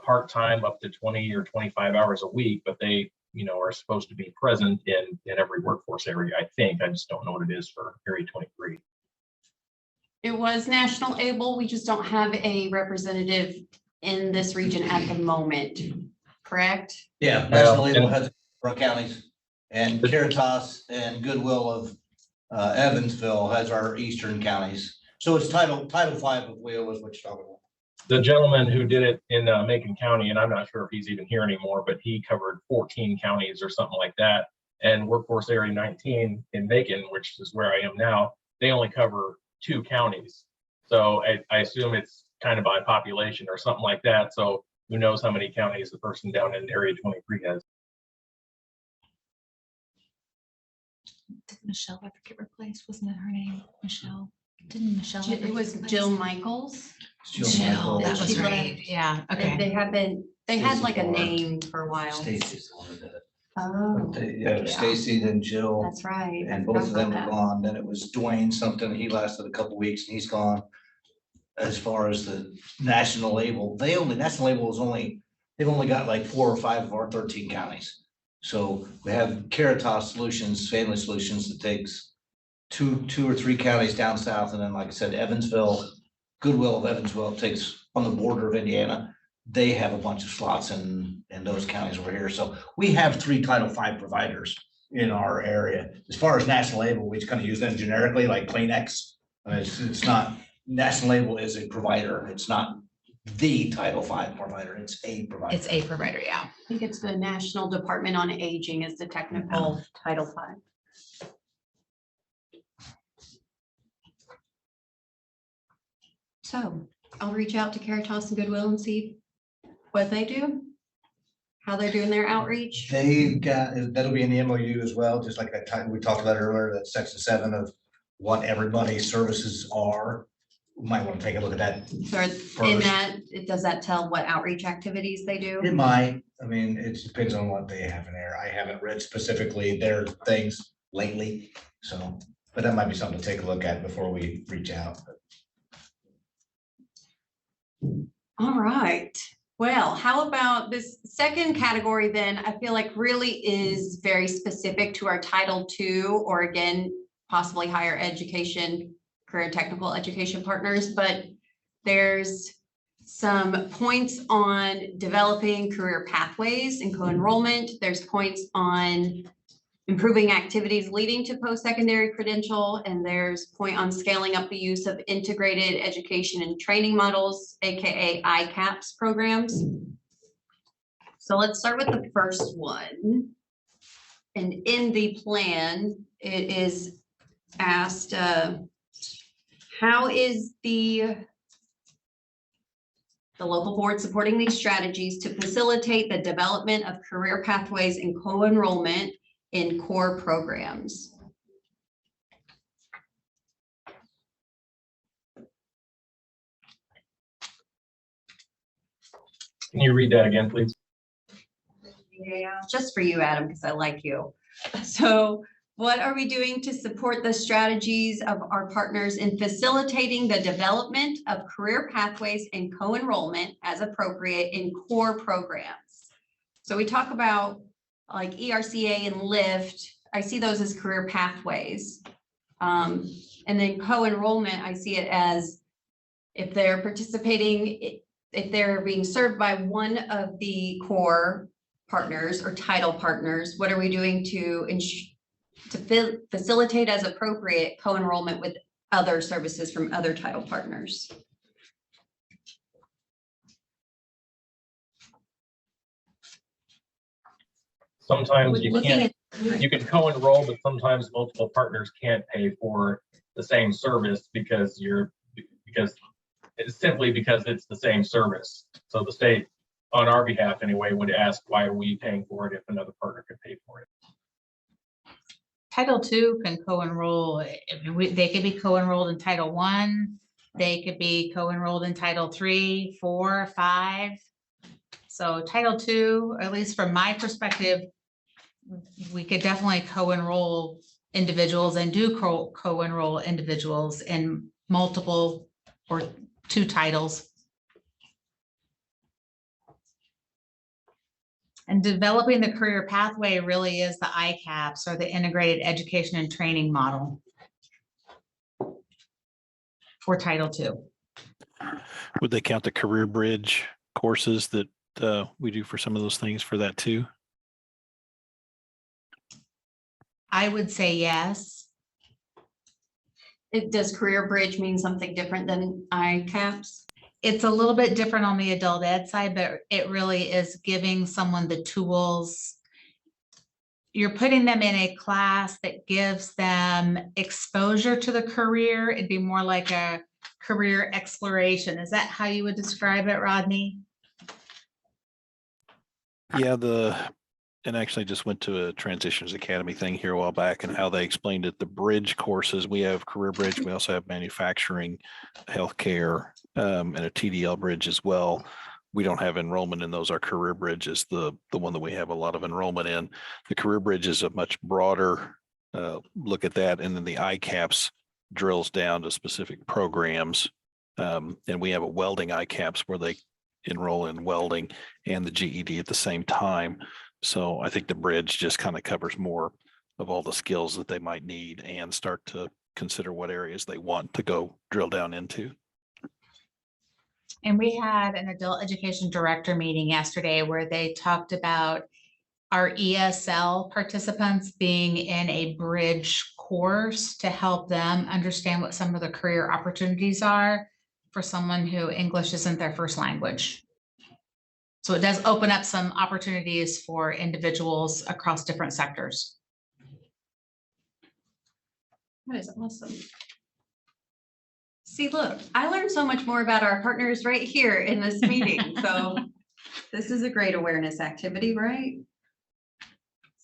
part-time, up to 20 or 25 hours a week, but they are supposed to be present in every workforce area. I think, I just don't know what it is for Area 23. It was National Able. We just don't have a representative in this region at the moment, correct? Yeah, National Able has four counties, and Caritas and Goodwill of Evansville has our eastern counties. So it's Title V of WIA was what you're talking about. The gentleman who did it in Macon County, and I'm not sure if he's even here anymore, but he covered 14 counties or something like that. And Workforce Area 19 in Macon, which is where I am now, they only cover 2 counties. So I assume it's kind of by population or something like that. So who knows how many counties the person down in Area 23 has. Did Michelle ever get replaced? Wasn't that her name? Michelle? Didn't Michelle? ever It get was replaced? Jill Michaels. Jill, that was She right. left. Yeah, They okay. haven't, they had Stacy like a Barr. name for a while. Stacy's the one that did it. Oh, Yeah, Stacy, then Jill. that's right. I And forgot both of them about are that. gone. Then it was Dwayne something. He lasted a couple weeks and he's gone. As far as the national label, national label is they've only got like 4 or 5 of our 13 counties. So we have Caritas Solutions, Family Solutions that takes two or 3 counties down south. And then, like I said, Evansville, Goodwill of Evansville takes on the border of Indiana. They have a bunch of slots in those counties over here. So we have 3 Title V providers in our area. As far as national label, we just kind of use them generically, like Kleenex. It's not, national label is a provider. It's not the Title V provider. It's a provider. It's a provider, yeah. I think it's the National Department on Aging is the technical Title V. So I'll reach out to Caritas and Goodwill and see what they do, how they're doing their outreach. They've got, that'll be in the MOU as well, just like that time we talked about earlier, that section 7 of what everybody's services are. We might want to take a look at that. So in first. that, does that tell what outreach activities they do? It might, I mean, it depends on what they have in there. I haven't read specifically their things lately, so, but that might be something to take a look at before we reach out. All right. Well, how about this second category then? I feel like really is very specific to our Title II, or again, possibly higher education, career and technical education partners, but there's some points on developing career pathways and co-enrollment. There's points on improving activities leading to post-secondary credential, and there's point on scaling up the use of integrated education and training models, AKA ICAPS programs. So let's start with the first one. And in the plan, it is asked, how is the local board supporting these strategies to facilitate the development of career pathways and co-enrollment in core programs? Can you read that again, please? Yeah, just for you, Adam, because I like you. So what are we doing to support the strategies of our partners in facilitating the development of career pathways and co-enrollment as appropriate in core programs? So we talk about like ERCA and LIFT. I see those as career pathways. And then co-enrollment, I see it as if they're participating, if they're being served by one of the core partners or title partners, what are we doing to facilitate as appropriate co-enrollment with other services from other title partners? Sometimes you can't, you can co-enroll, but sometimes multiple partners can't pay for the same service because it's simply because it's the same service. So the state, on our behalf anyway, would ask, why are we paying for it if another partner could pay for it? Title II can co-enroll. They could be co-enrolled in Title I. They could be co-enrolled in Title III, 4, 5. So Title II, at least from my perspective, we could definitely co-enroll individuals and do co-enroll individuals in multiple or 2 titles. And developing the career pathway really is the ICAPS, or the integrated education and training model for Title II. Would they count the Career Bridge courses that we do for some of those things for that too? I would say yes. Does Career Bridge mean something different than ICAPS? It's a little bit different on the adult ed side, but it really is giving someone the tools. You're putting them in a class that gives them exposure to the career. It'd be more like a career exploration. Is that how you would describe it, Rodney? Yeah, and actually just went to a Transitions Academy thing here a while back, and how they explained it. The bridge courses, we have Career Bridge, we also have manufacturing, healthcare, and a TDL bridge as well. We don't have enrollment in those. Our Career Bridge is the one that we have a lot of enrollment in. The Career Bridge is a much broader look at that, and then the ICAPS drills down to specific programs. And we have a welding ICAPS where they enroll in welding and the GED at the same time. So I think the bridge just kind of covers more of all the skills that they might need and start to consider what areas they want to go drill down into. And we had an adult education director meeting yesterday where they talked about our ESL participants being in a bridge course to help them understand what some of the career opportunities are for someone who English isn't their first language. So it does open up some opportunities for individuals across different sectors. That is awesome. See, look, I learned so much more about our partners right here in this meeting. So this is a great awareness activity, right?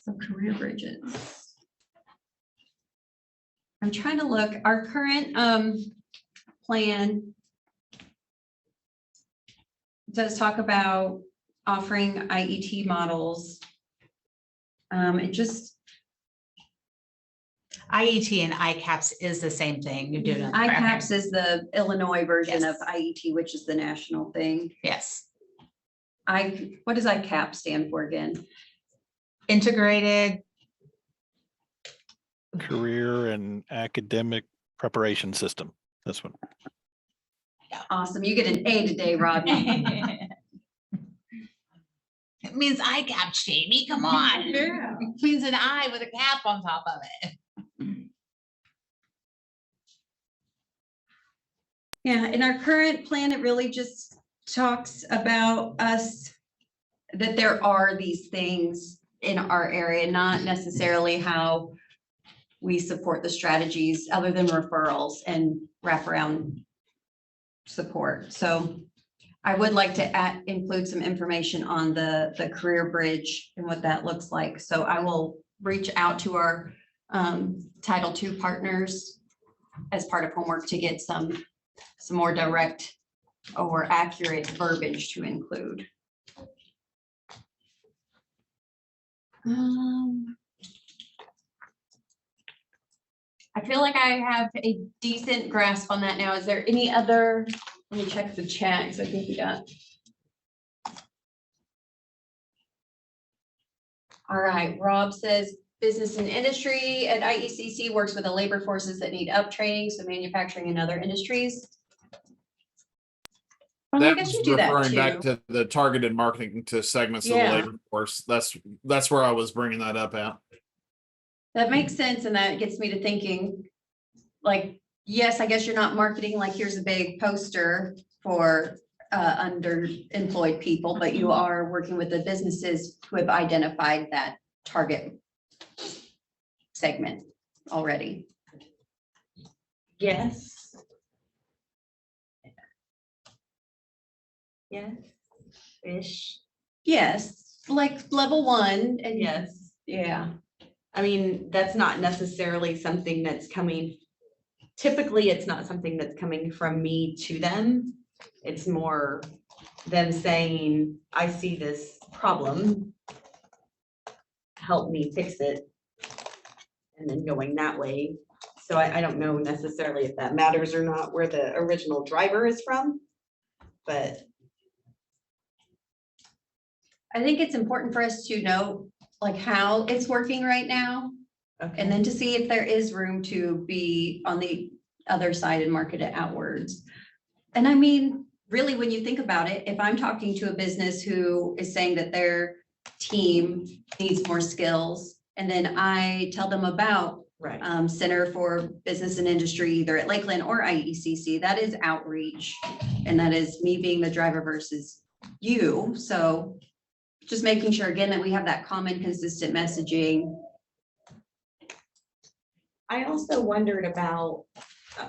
So career bridges. I'm trying to look, our current plan does talk about offering IET models. It just IET and ICAPS is the same thing. You do it. ICAPS is the Illinois version Yes. of IET, which is the national thing. Yes. What does ICAP stand for again? Integrated Career and Academic Preparation System. This one. Awesome. You get an A today, Rodney. It means ICAPS, Jamie. Come on. Yeah. It means an I with a cap on top of it. Yeah, in our current plan, it really just talks about us, that there are these things in our area, not necessarily how we support the strategies other than referrals and wraparound support. So I would like to include some information on the career bridge and what that looks like. So I will reach out to our Title II partners as part of homework to get some more direct or accurate verbiage to include. I feel like I have a decent grasp on that now. Is there any other, let me check the chat because I think we got. All right, Rob says business and industry at IECC works with the labor forces that need up training, so manufacturing and other industries. Well, I That guess was you do that referring back too. to the targeted marketing to segments of the Yeah. labor force. That's where I was bringing that up at. That makes sense, and that gets me to thinking, like, yes, I guess you're not marketing like here's a big poster for underemployed people, but you are working with the businesses who have identified that target segment already. Yes. Yes. Ish. Yes, like level one, and Yes. yeah. I mean, that's not necessarily something that's coming, typically, it's not something that's coming from me to them. It's more them saying, I see this problem. Help me fix it. And then going that way. So I don't know necessarily if that matters or not where the original driver is from, but. I think it's important for us to know like how it's working right now. And then to see if there is room to be on the other side and market it outwards. And I mean, really, when you think about it, if I'm talking to a business who is saying that their team needs more skills, and then I tell them about Right. Center for Business and Industry, either at Lakeland or IECC. That is outreach. And that is me being the driver versus you. So just making sure again that we have that common consistent messaging. I also wondered about,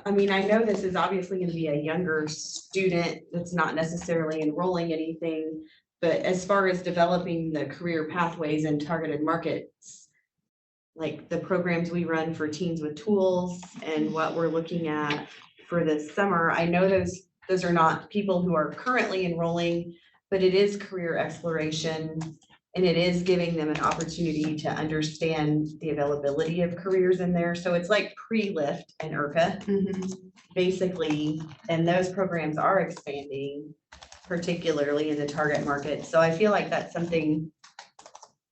I mean, I know this is obviously going to be a younger student that's not necessarily enrolling anything, but as far as developing the career pathways and targeted markets, like the programs we run for teens with tools and what we're looking at for this summer, I know those are not people who are currently enrolling, but it is career exploration. And it is giving them an opportunity to understand the availability of careers in there. So it's like pre-lift and IRCA, basically, and those programs are expanding, particularly in the target market. So I feel like that's something,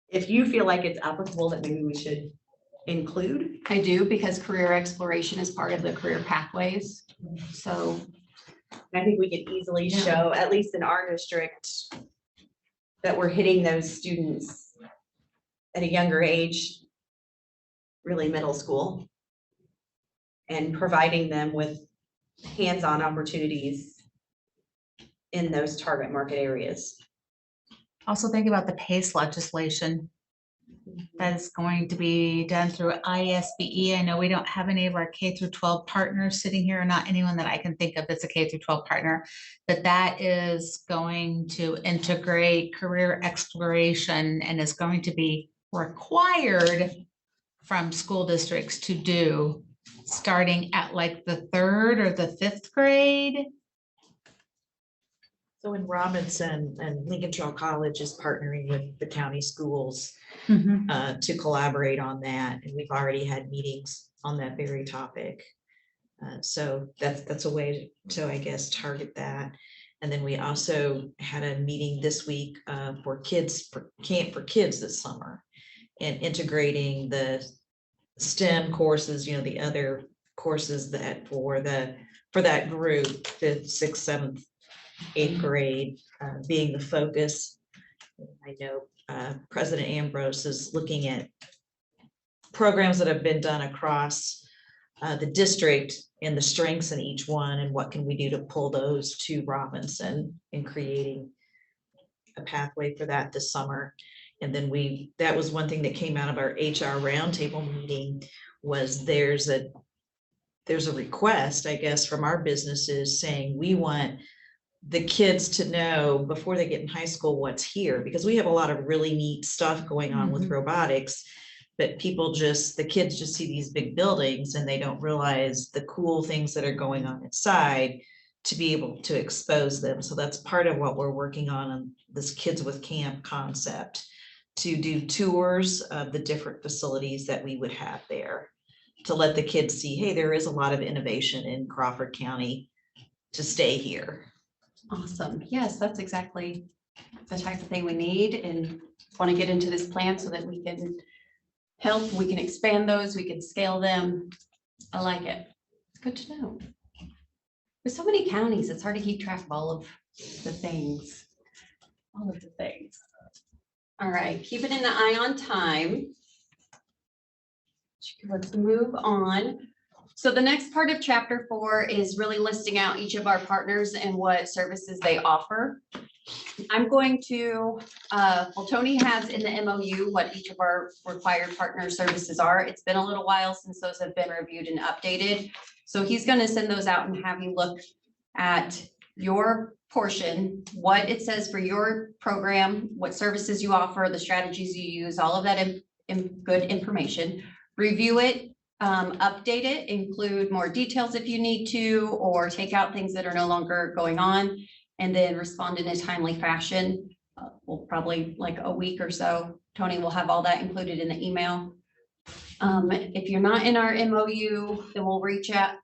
if you feel like it's applicable, that maybe we should include. I do, because career exploration is part of the career pathways. So I think we could easily show, at least in our district, that we're hitting those students at a younger age, really middle school, and providing them with hands-on opportunities in those target market areas. Also think about the PACE legislation that is going to be done through ISBE. I know we don't have any of our K through 12 partners sitting here, not anyone that I can think of that's a K through 12 partner, but that is going to integrate career exploration and is going to be required from school districts to do starting at like the 3rd or the 5th grade. So in Robinson and Lincoln Trail College is partnering with the county schools to collaborate on that. And we've already had meetings on that very topic. So that's a way to, I guess, target that. And then we also had a meeting this week for kids, for Camp for Kids this summer, and integrating the STEM courses, you know, the other courses that for that group, 5th, 6th, 7th, 8th grade being the focus. I know President Ambrose is looking at programs that have been done across the district and the strengths in each one, and what can we do to pull those to Robinson in creating a pathway for that this summer. And then that was one thing that came out of our HR roundtable meeting, was there's a request, I guess, from our businesses saying we want the kids to know before they get in high school what's here, because we have a lot of really neat stuff going on with robotics, but the kids just see these big buildings and they don't realize the cool things that are going on inside, to be able to expose them. So that's part of what we're working on this Kids with Camp concept, to do tours of the different facilities that we would have there, to let the kids see, hey, there is a lot of innovation in Crawford County to stay here. awesome. Yes, that's exactly the type of thing we need, and want to get into this plan so that we can help, we can expand those, we can scale them. I like it. Good to know. There's so many counties, it's hard to keep track of all of the things. All of the things. All right, keeping an eye on time. Let's move on. So the next part of chapter 4 is really listing out each of our partners and what services they offer. I'm going to, well, Tony has in the MOU what each of our required partner services are. It's been a little while since those have been reviewed and updated. So he's going to send those out and have you look at your portion, what it says for your program, what services you offer, the strategies you use, all of that good information. Review it, update it, include more details if you need to, or take out things that are no longer going on, and then respond in a timely fashion. We'll probably like a week or so. Tony will have all that included in the email. If you're not in our MOU, then we'll reach out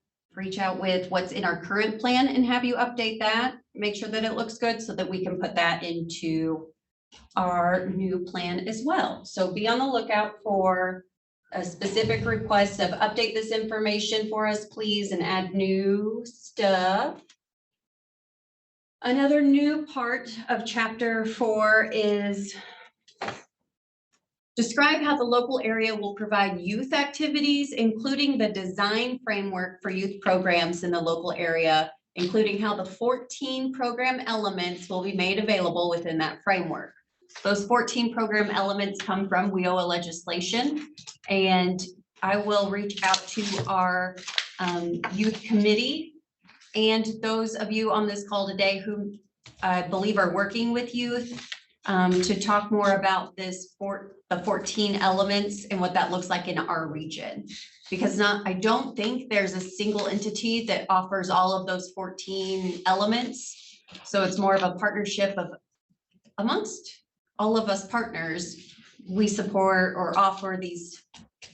with what's in our current plan and have you update that, make sure that it looks good so that we can put that into our new plan as well. So be on the lookout for a specific request of update this information for us, please, and add new stuff. Another new part of chapter 4 is Describe how the local area will provide youth activities, including the design framework for youth programs in the local area, including how the 14 program elements will be made available within that framework. Those 14 program elements come from WIA legislation, and I will reach out to our youth committee and those of you on this call today who I believe are working with youth to talk more about this the 14 elements and what that looks like in our region. Because I don't think there's a single entity that offers all of those 14 elements. So it's more of a partnership of amongst all of us partners, we support or offer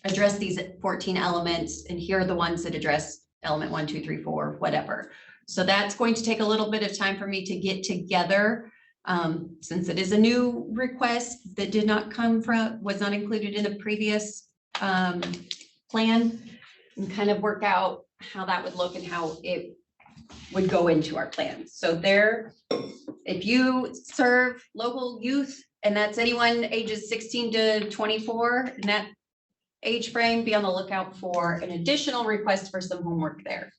address these 14 elements, and here are the ones that address element 1, 2, 3, 4, whatever. So that's going to take a little bit of time for me to get together, since it is a new request that was not included in the previous plan, and kind of work out how that would look and how it would go into our plan. So if you serve local youth, and that's anyone ages 16 to 24 in that age frame, be on the lookout for an additional request for some homework there.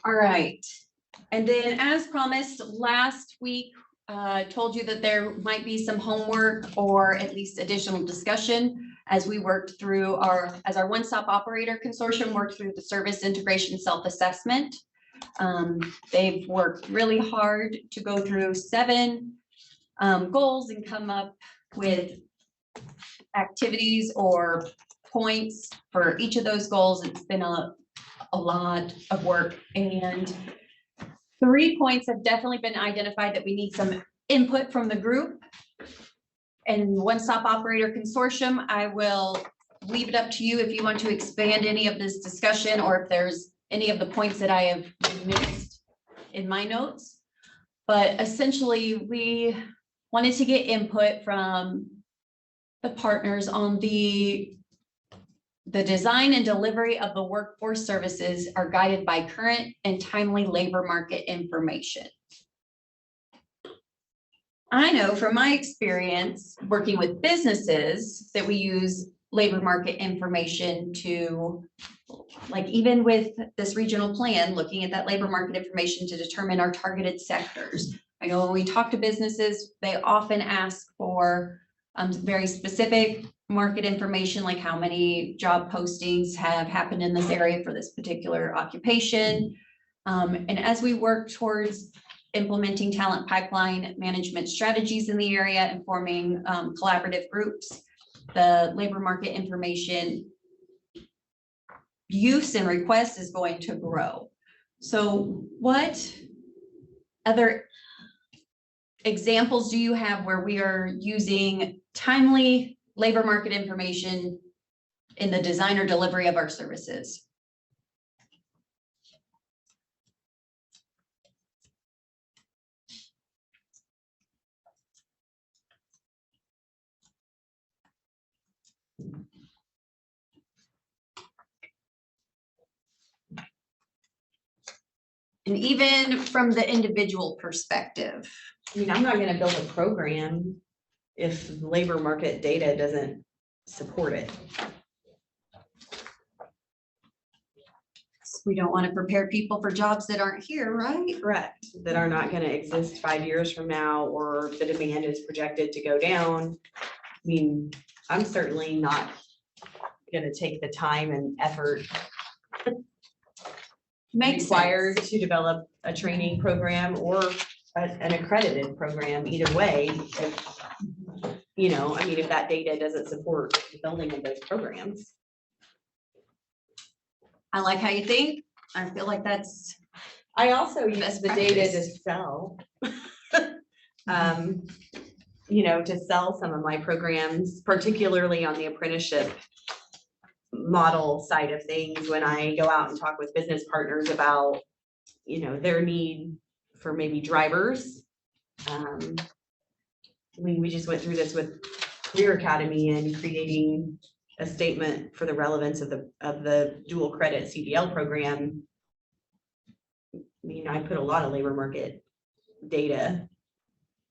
All right. And then as promised last week, told you that there might be some homework or at least additional discussion as we worked through as our one-stop operator consortium worked through the service integration self-assessment. They've worked really hard to go through 7 goals and come up with activities or points for each of those goals. It's been a lot of work, and 3 points have definitely been identified that we need some input from the group. And one-stop operator consortium, I will leave it up to you if you want to expand any of this discussion or if there's any of the points that I have missed in my notes. But essentially, we wanted to get input from the partners on the design and delivery of the workforce services are guided by current and timely labor market information. I know from my experience working with businesses that we use labor market information to, like even with this regional plan, looking at that labor market information to determine our targeted sectors. I know when we talk to businesses, they often ask for very specific market information, like how many job postings have happened in this area for this particular occupation. And as we work towards implementing talent pipeline management strategies in the area and forming collaborative groups, the labor market information use and requests is going to grow. So what other examples do you have where we are using timely labor market information in the design or delivery of our services? And even from the individual perspective. I mean, I'm not gonna build a program if labor market data doesn't support it. We don't want to prepare people for jobs that aren't here, right? Correct, that are not gonna exist 5 years from now, or the demand is projected to go down. I mean, I'm certainly not gonna take the time and effort required to develop a training program or an accredited program either way. If, you know, I mean, if that data doesn't support the building of those programs. I like how you think. I feel like that's. I also use the data to practice. sell. You know, to sell some of my programs, particularly on the apprenticeship model side of things, when I go out and talk with business partners about, you know, their need for maybe drivers. We just went through this with Career Academy and creating a statement for the relevance of the dual credit CDL program. I mean, I put a lot of labor market data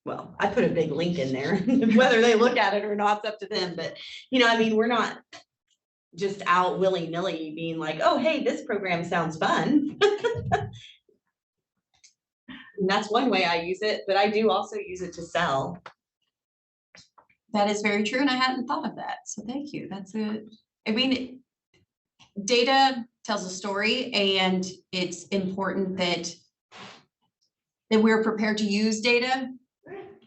well, I put a big link in there, whether they look at it or not, it's up to them, but, you know, I mean, we're not just out willy-nilly being like, oh, hey, this program sounds fun. And that's one way I use it, but I do also use it to sell. That is very true, and I hadn't thought of that, so thank you. That's a, I mean, data tells a story, and it's important that we're prepared to use data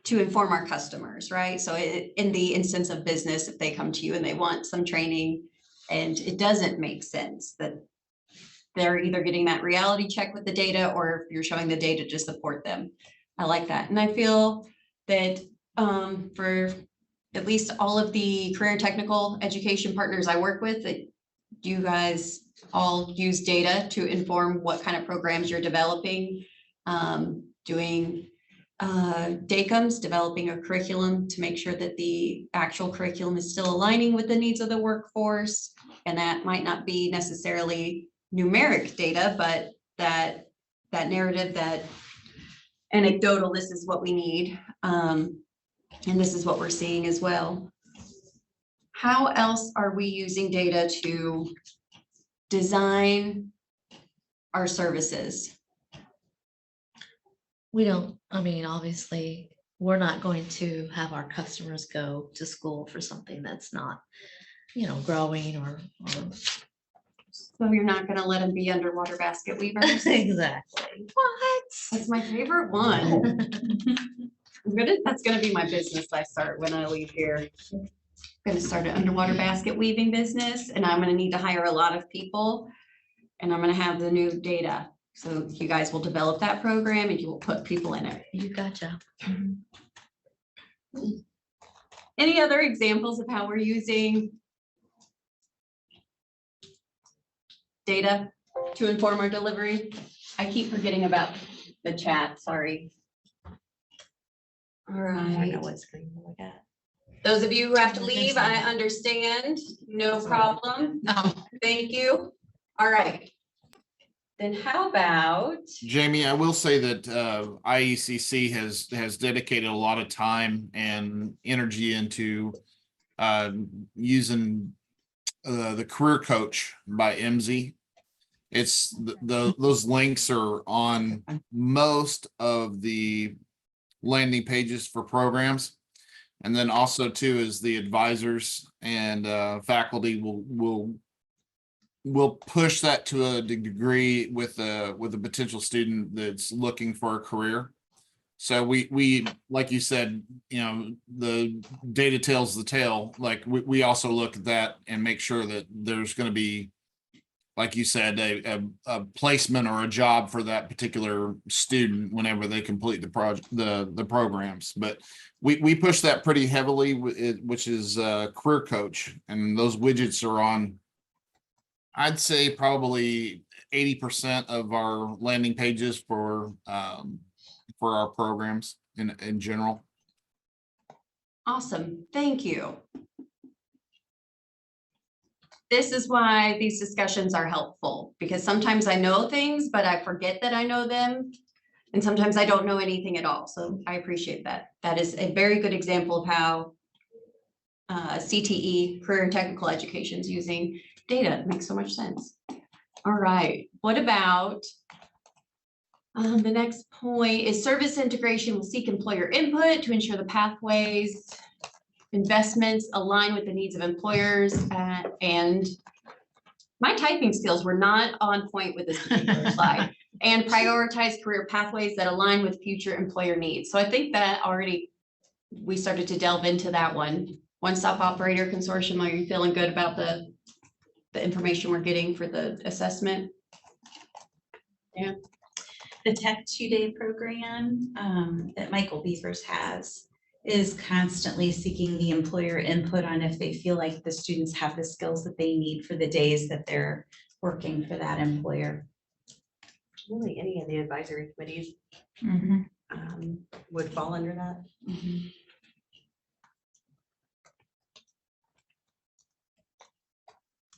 to inform our customers, right? So in the instance of business, if they come to you and they want some training and it doesn't make sense, that they're either getting that reality check with the data or you're showing the data to support them. I like that. And I feel that for at least all of the career and technical education partners I work with, that you guys all use data to inform what kind of programs you're developing, doing DACOMs, developing a curriculum to make sure that the actual curriculum is still aligning with the needs of the workforce. And that might not be necessarily numeric data, but that narrative, that anecdotal, this is what we need. And this is what we're seeing as well. How else are we using data to design our services? We don't, I mean, obviously, we're not going to have our customers go to school for something that's not, you know, growing or So you're not gonna let them be underwater basket weavers? exactly. What? That's my favorite one. That's gonna be my business I start when I leave here. I'm gonna start an underwater basket weaving business, and I'm gonna need to hire a lot of people. And I'm gonna have the new data. So you guys will develop that program and you will put people in it. You gotcha. Any other examples of how we're using data to inform our delivery? I keep forgetting about the chat, sorry. All I right. know what screen to look at. Those of you who have to leave, I understand, no problem. Thank you. All right. Then how about? Jamie, I will say that IECC has dedicated a lot of time and energy into using the career coach by MZ. It's those links are on most of the landing pages for programs. And then also too is the advisors and faculty will push that to a degree with a potential student that's looking for a career. So we like you said, you know, the data tells the tale. Like we also look at that and make sure that there's going to be, like you said, a placement or a job for that particular student whenever they complete the project, the programs. But we push that pretty heavily, which is career coach, and those widgets are on, I'd say probably 80% of our landing pages for our programs in general. Awesome, thank you. This is why these discussions are helpful, because sometimes I know things, but I forget that I know them. And sometimes I don't know anything at all. So I appreciate that. That is a very good example of how CTE, career and technical education, is using data. It makes so much sense. All right, what about the next point is service integration will seek employer input to ensure the pathways, investments align with the needs of employers, and my typing skills were not on point with this particular slide, and prioritize career pathways that align with future employer needs. So I think that already we started to delve into that one. One-stop operator consortium, are you feeling good about the information we're getting for the assessment? Yeah. The Tech 2-Day program that Michael Beavers has is constantly seeking the employer input on if they feel like the students have the skills that they need for the days that they're working for that employer. Really, any of the advisory committees would fall under that.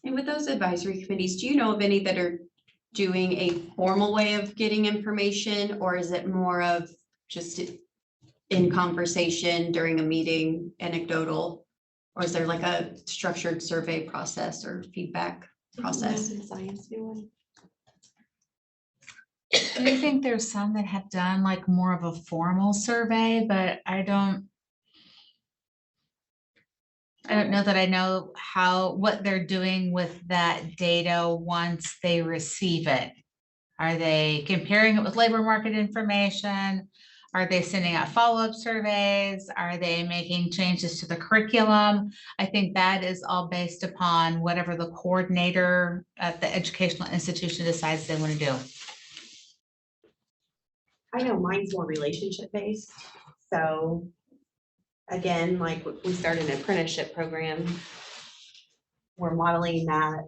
And with those advisory committees, do you know of any that are doing a formal way of getting information, or is it more of just in conversation during a meeting, anecdotal? Or is there like a structured survey process or feedback process? I do think there's some that have done like more of a formal survey, but I don't know that I know what they're doing with that data once they receive it. Are they comparing it with labor market information? Are they sending out follow-up surveys? Are they making changes to the curriculum? I think that is all based upon whatever the coordinator at the educational institution decides they want to do. I know mine's more relationship based, so again, like we started an apprenticeship program. We're modeling that,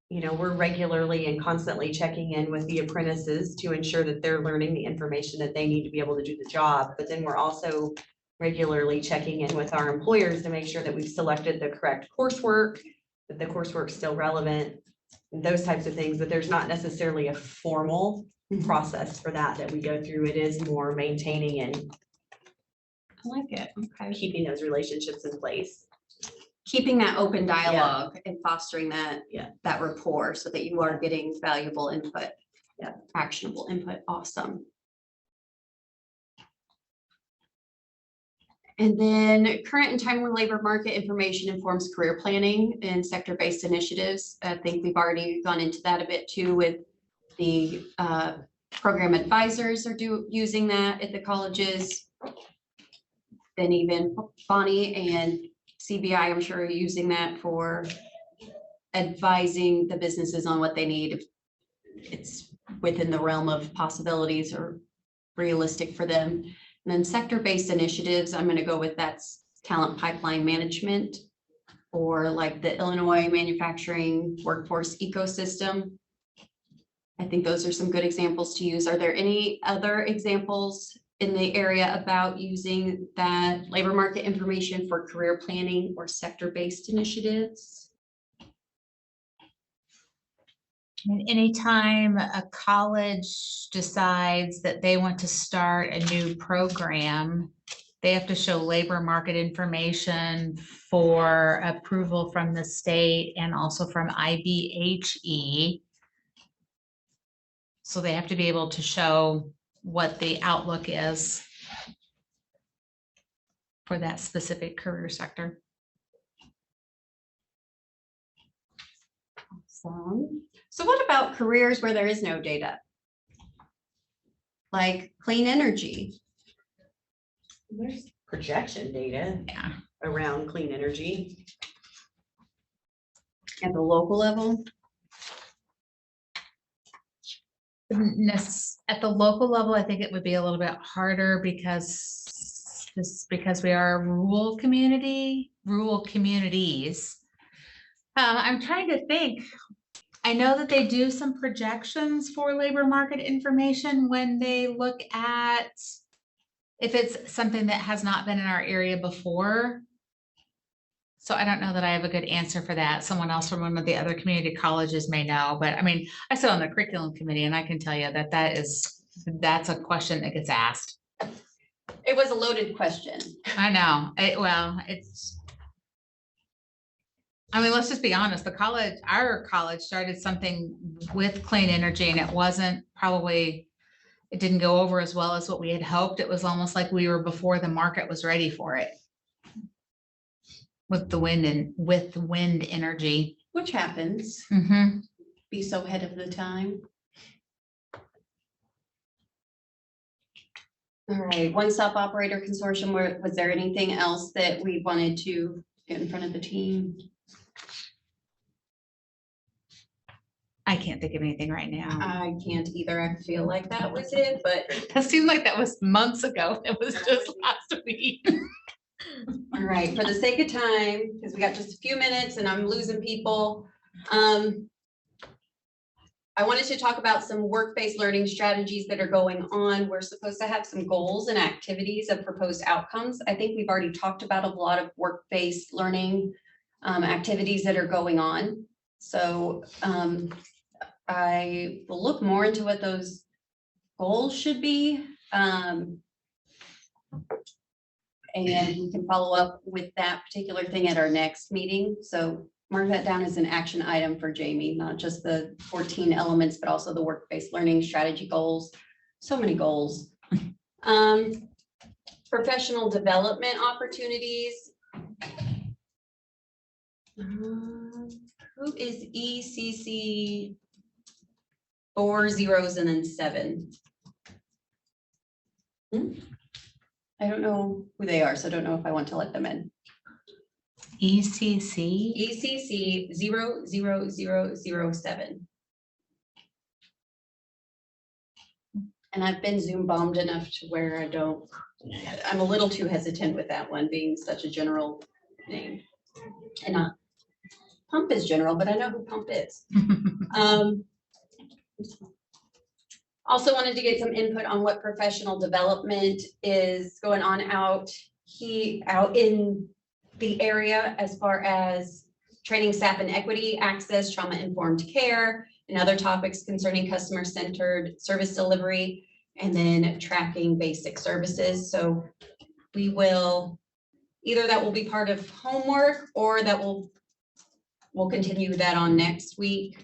you know, we're regularly and constantly checking in with the apprentices to ensure that they're learning the information that they need to be able to do the job. But then we're also regularly checking in with our employers to make sure that we've selected the correct coursework, that the coursework's still relevant, those types of things, but there's not necessarily a formal process for that we go through. It is more maintaining and I like it. Okay. keeping those relationships in place. Keeping that open dialogue and fostering that, that rapport so that you are getting valuable input, actionable input. Awesome. And then current and timely labor market information informs career planning and sector-based initiatives. I think we've already gone into that a bit too with the program advisors are using that at the colleges. Then even Bonnie and CBI, I'm sure, are using that for advising the businesses on what they need. It's within the realm of possibilities or realistic for them. And then sector-based initiatives, I'm going to go with that's talent pipeline management or like the Illinois manufacturing workforce ecosystem. I think those are some good examples to use. Are there any other examples in the area about using that labor market information for career planning or sector-based initiatives? And anytime a college decides that they want to start a new program, they have to show labor market information for approval from the state and also from IBHE. So they have to be able to show what the outlook is for that specific career sector. Awesome. So what about careers where there is no data? Like clean energy? There's projection data around clean energy. At the local level? At the local level, I think it would be a little bit harder because we are a rural communities. I'm trying to think. I know that they do some projections for labor market information when they look at if it's something that has not been in our area before. So I don't know that I have a good answer for that. Someone else from one of the other community colleges may know, but I mean, I sit on the curriculum committee and I can tell you that that's a question that gets asked. It was a loaded question. I know. I mean, let's just be honest. Our college started something with clean energy and it didn't go over as well as what we had hoped. It was almost like we were before the market was ready for it. With wind energy. Which happens. Be so ahead of the time. All right, one-stop operator consortium, was there anything else that we wanted to get in front of the team? I can't think of anything right now. I can't either. I feel like that was it, but that seemed like that was months ago. It was just last week. All right, for the sake of time, because we got just a few minutes and I'm losing people. I wanted to talk about some work-based learning strategies that are going on. We're supposed to have some goals and activities of proposed outcomes. I think we've already talked about a lot of work-based learning activities that are going on. So I will look more into what those goals should be. and we can follow up with that particular thing at our next meeting. So mark that down as an action item for Jamie, not just the 14 elements, but also the work-based learning strategy goals. So many goals. Professional development opportunities. Who is ECC? 4 zeros and then 7. I don't know who they are, so I don't know if I want to let them in. ECC 00007. And I've been Zoom bombed enough to where I'm a little too hesitant with that one being such a general name. And Pump is general, but I know who Pump is. Also wanted to get some input on what professional development is going on out in the area as far as training staff in equity, access, trauma-informed care, and other topics concerning customer-centered service delivery, and then tracking basic services. So we will, either that will be part of homework or that we'll continue that on next week.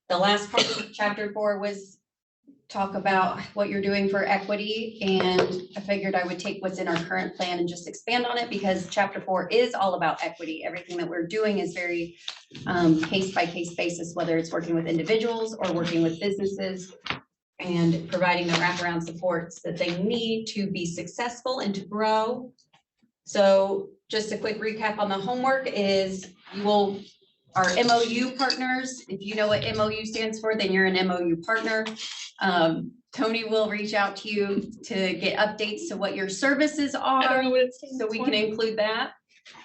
The last part of chapter 4 was talk about what you're doing for equity. And I figured I would take what's in our current plan and just expand on it because chapter 4 is all about equity. Everything that we're doing is very case by case basis, whether it's working with individuals or working with businesses and providing the wraparound supports that they need to be successful and to grow. So just a quick recap on the homework is our MOU partners, if you know what MOU stands for, then you're an MOU partner. Tony will reach out to you to get updates to what your services are, so we can include that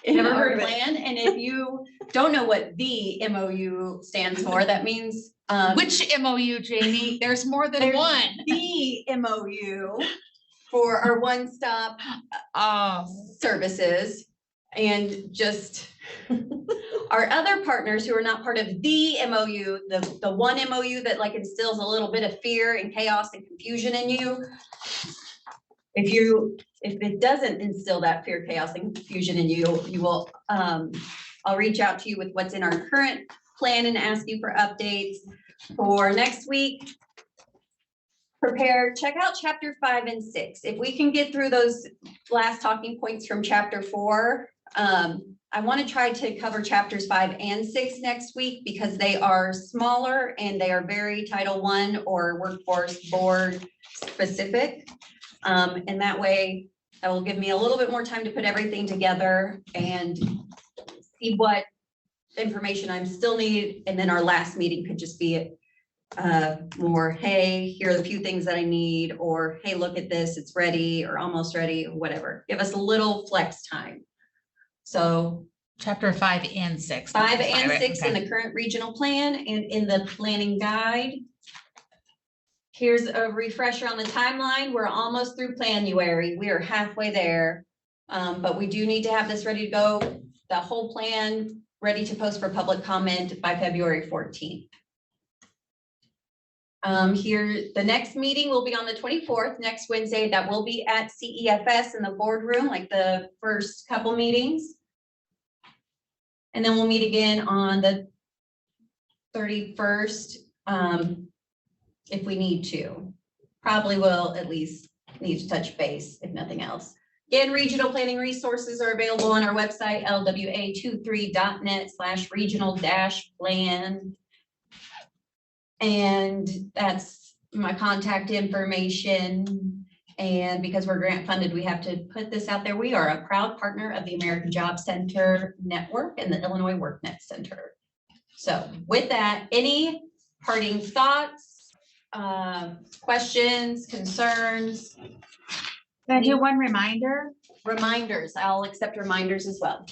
in our plan. And if you don't know what the MOU stands for, that means Which MOU, Jamie? There's more than one. The MOU for our one-stop services, and just our other partners who are not part of the MOU, the one MOU that like instills a little bit of fear and chaos and confusion in you. If it doesn't instill that fear, chaos, and confusion in you, you will, I'll reach out to you with what's in our current plan and ask you for updates for next week. Check out chapter 5 and 6. If we can get through those last talking points from chapter 4, I want to try to cover chapters 5 and 6 next week because they are smaller and they are very Title I or workforce board specific. And that way that will give me a little bit more time to put everything together and see what information I still need. And then our last meeting could just be more, hey, here are the few things that I need, or hey, look at this, it's ready or almost ready, or whatever. Give us a little flex time. So chapter 5 and 6. 5 and 6 in the current regional plan and in the planning guide. Here's a refresher on the timeline. We're almost through Planuary. We are halfway there. But we do need to have this ready to go. The whole plan ready to post for public comment by February 14th. Here, the next meeting will be on the 24th, next Wednesday. That will be at CEFS in the boardroom, like the first couple meetings. And then we'll meet again on the 31st, if we need to. Probably will at least need to touch base, if nothing else. Again, regional planning resources are available on our website, lwa23.net/regional-plan. And that's my contact information. And because we're grant funded, we have to put this out there. We are a proud partner of the American Job Center Network and the Illinois WorkNet Center. So with that, any parting thoughts, questions, concerns? Can I do one reminder? Reminders. I'll accept reminders as well.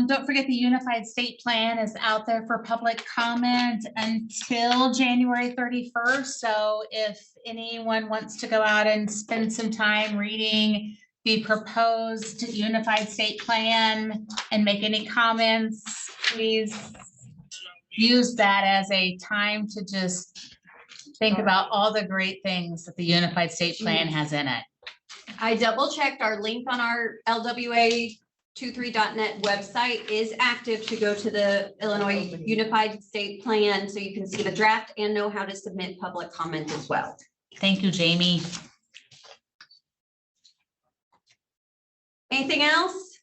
Don't forget the Unified State Plan is out there for public comment until January 31st. So if anyone wants to go out and spend some time reading the proposed Unified State Plan and make any comments, please use that as a time to just think about all the great things that the Unified State Plan has in it. I double checked, our link on our LWA23.net website is active to go to the Illinois Unified State Plan, so you can see the draft and know how to submit public comment as well. Thank you, Jamie. Anything else?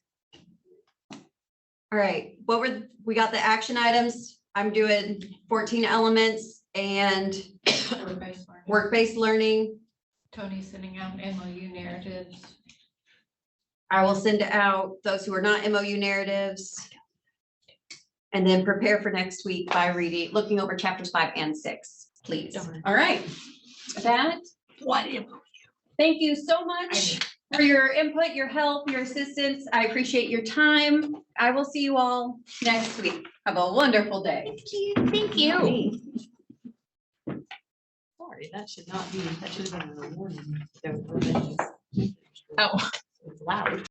All right, we got the action items. I'm doing 14 elements and work-based learning. Tony's sending out MOU narratives. I will send out those who are not MOU narratives. And then prepare for next week by looking over chapters 5 and 6, please. All right. That. Thank you so much for your input, your help, your assistance. I appreciate your time. I will see you all next week. Have a wonderful day. Thank you. Sorry, that should not be, that should have been a warning. Oh. It's loud.